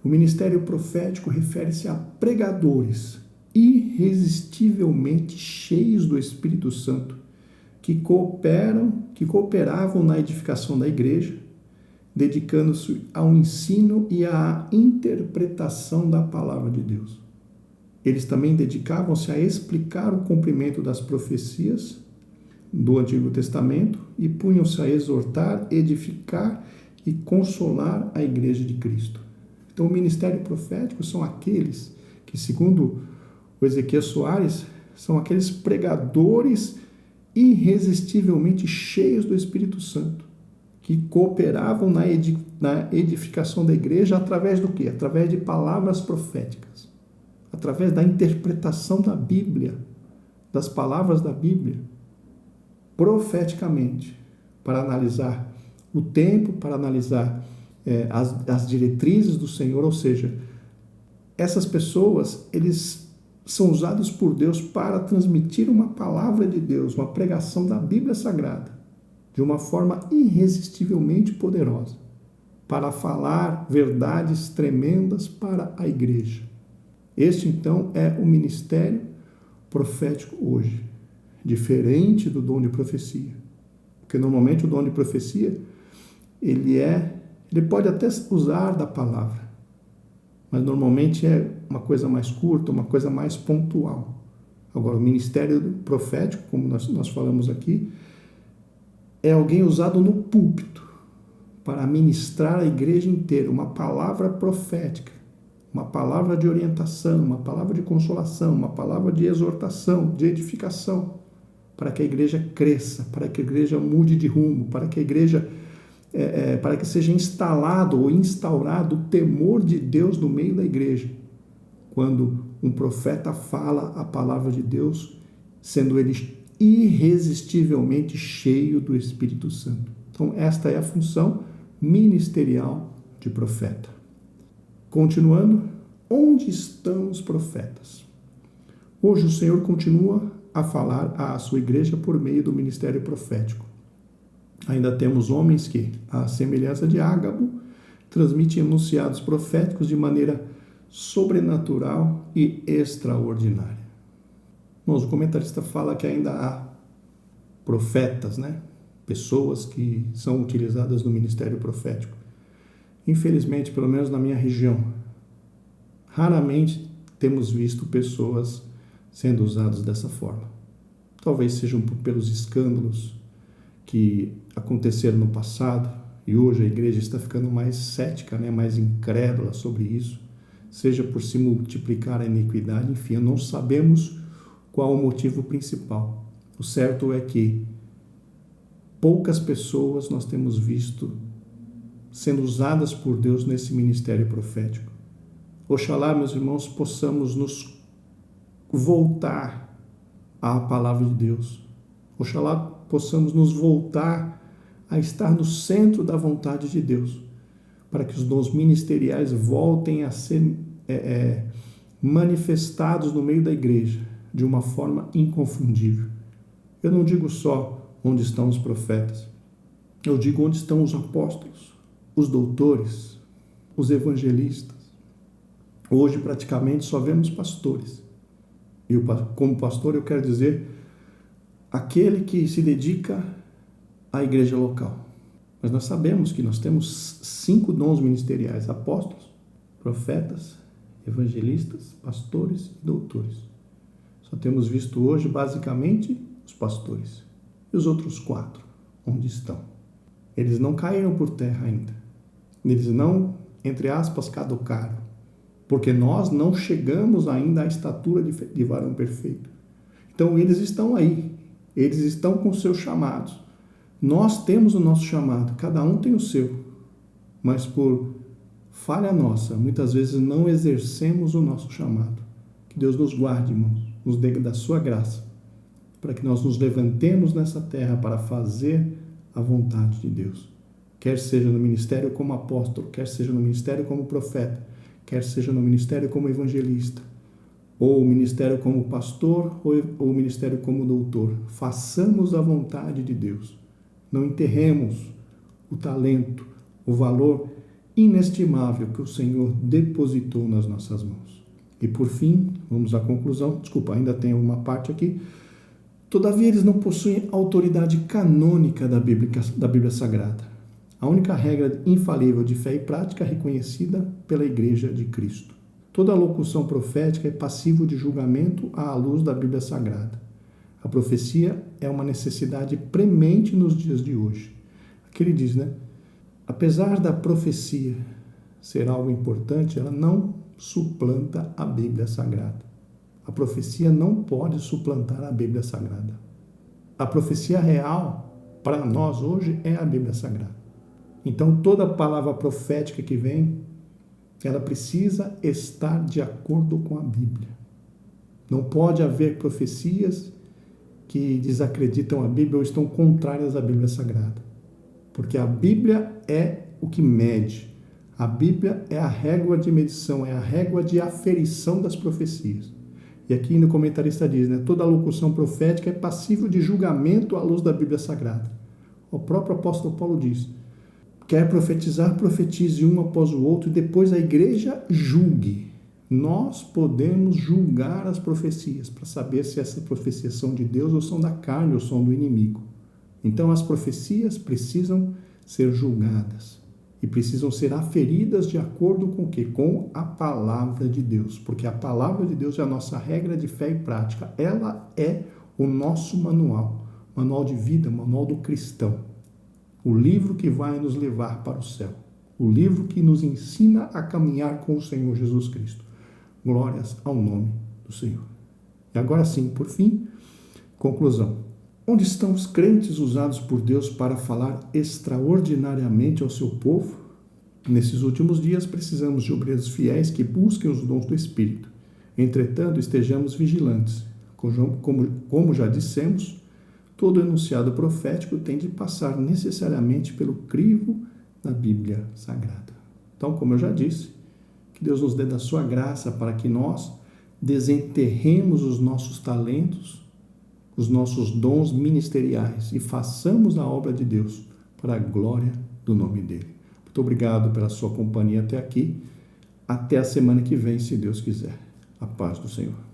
Speaker 1: O ministério profético refere-se a pregadores irresistivelmente cheios do Espírito Santo, que cooperavam na edificação da igreja, dedicando-se ao ensino e à interpretação da palavra de Deus. Eles também dedicavam-se a explicar o cumprimento das profecias do Antigo Testamento e punham-se a exortar, edificar e consolar a igreja de Cristo. Então, o ministério profético são aqueles que, segundo o Ezequias Soares, são aqueles pregadores irresistivelmente cheios do Espírito Santo, que cooperavam na edificação da igreja através do quê? Através de palavras proféticas, através da interpretação da Bíblia, das palavras da Bíblia, profeticamente, para analisar o tempo, para analisar as diretrizes do Senhor. Ou seja, essas pessoas, eles são usados por Deus para transmitir uma palavra de Deus, uma pregação da Bíblia Sagrada, de uma forma irresistivelmente poderosa, para falar verdades tremendas para a igreja. Este, então, é o ministério profético hoje, diferente do dom de profecia. Porque, normalmente, o dom de profecia, ele pode até usar da palavra, mas, normalmente, é uma coisa mais curta, uma coisa mais pontual. Agora, o ministério profético, como nós falamos aqui, é alguém usado no púlpito para ministrar a igreja inteira uma palavra profética, uma palavra de orientação, uma palavra de consolação, uma palavra de exortação, de edificação, para que a igreja cresça, para que a igreja mude de rumo, para que a igreja, para que seja instalado ou instaurado o temor de Deus no meio da igreja, quando um profeta fala a palavra de Deus, sendo ele irresistivelmente cheio do Espírito Santo. Então, esta é a função ministerial de profeta. Continuando, onde estão os profetas? Hoje o Senhor continua a falar à sua igreja por meio do ministério profético. Ainda temos homens que, à semelhança de Ágabo, transmitem enunciados proféticos de maneira sobrenatural e extraordinária. O comentarista fala que ainda há profetas, pessoas que são utilizadas no ministério profético. Infelizmente, pelo menos na minha região, raramente temos visto pessoas sendo usadas dessa forma. Talvez sejam pelos escândalos que aconteceram no passado e hoje a igreja está ficando mais cética, mais incrédula sobre isso, seja por se multiplicar a iniquidade, enfim, não sabemos qual o motivo principal. O certo é que poucas pessoas nós temos visto sendo usadas por Deus nesse ministério profético. Oxalá, meus irmãos, possamos nos voltar à palavra de Deus. Oxalá possamos nos voltar a estar no centro da vontade de Deus, para que os dons ministeriais voltem a ser manifestados no meio da igreja, de uma forma inconfundível. Eu não digo só onde estão os profetas, eu digo onde estão os apóstolos, os doutores, os evangelistas. Hoje praticamente só vemos pastores. E como pastor eu quero dizer aquele que se dedica à igreja local. Mas nós sabemos que nós temos 5 dons ministeriais: apóstolos, profetas, evangelistas, pastores e doutores. Só temos visto hoje, basicamente, os pastores. E os outros 4, onde estão? Eles não caíram por terra ainda. Eles não, entre aspas, caducaram. Porque nós não chegamos ainda à estatura de varão perfeito. Então, eles estão aí. Eles estão com seus chamados. Nós temos o nosso chamado. Cada um tem o seu. Mas por falha nossa, muitas vezes não exercemos o nosso chamado. Que Deus nos guarde, irmãos, nos dê da sua graça, para que nós nos levantemos nessa terra para fazer a vontade de Deus. Quer seja no ministério como apóstolo, quer seja no ministério como profeta, quer seja no ministério como evangelista, ou o ministério como pastor, ou o ministério como doutor. Façamos a vontade de Deus. Não enterremos o talento, o valor inestimável que o Senhor depositou nas nossas mãos. E por fim, vamos à conclusão. Desculpa, ainda tem uma parte aqui. Todavia, eles não possuem autoridade canônica da Bíblia Sagrada. A única regra infalível de fé e prática reconhecida pela Igreja de Cristo. Toda locução profética é passível de julgamento à luz da Bíblia Sagrada. A profecia é uma necessidade premente nos dias de hoje. Aqui ele diz, apesar da profecia ser algo importante, ela não suplanta a Bíblia Sagrada. A profecia não pode suplantar a Bíblia Sagrada. A profecia real para nós hoje é a Bíblia Sagrada. Então, toda palavra profética que vem, ela precisa estar de acordo com a Bíblia. Não pode haver profecias que desacreditam a Bíblia ou estão contrárias à Bíblia Sagrada. Porque a Bíblia é o que mede. A Bíblia é a régua de medição, é a régua de aferição das profecias. E aqui no comentarista diz, toda locução profética é passível de julgamento à luz da Bíblia Sagrada. O próprio apóstolo Paulo diz, quer profetizar, profetize um após o outro e depois a igreja julgue. Nós podemos julgar as profecias para saber se essas profecias são de Deus ou são da carne ou são do inimigo. Então as profecias precisam ser julgadas e precisam ser aferidas de acordo com o quê? Com a palavra de Deus, porque a palavra de Deus é a nossa regra de fé e prática. Ela é o nosso manual de vida, manual do cristão. O livro que vai nos levar para o céu. O livro que nos ensina a caminhar com o Senhor Jesus Cristo. Glórias ao nome do Senhor. E agora sim, por fim, conclusão. Onde estão os crentes usados por Deus para falar extraordinariamente ao seu povo? Nesses últimos dias precisamos de obreiros fiéis que busquem os dons do Espírito. Entretanto, estejamos vigilantes. Como já dissemos, todo enunciado profético tem de passar necessariamente pelo crivo da Bíblia Sagrada. Então, como eu já disse, que Deus nos dê da sua graça para que nós desenterremos os nossos talentos, os nossos dons ministeriais e façamos a obra de Deus para a glória do nome dele. Muito obrigado pela sua companhia até aqui. Até a semana que vem, se Deus quiser. A paz do Senhor.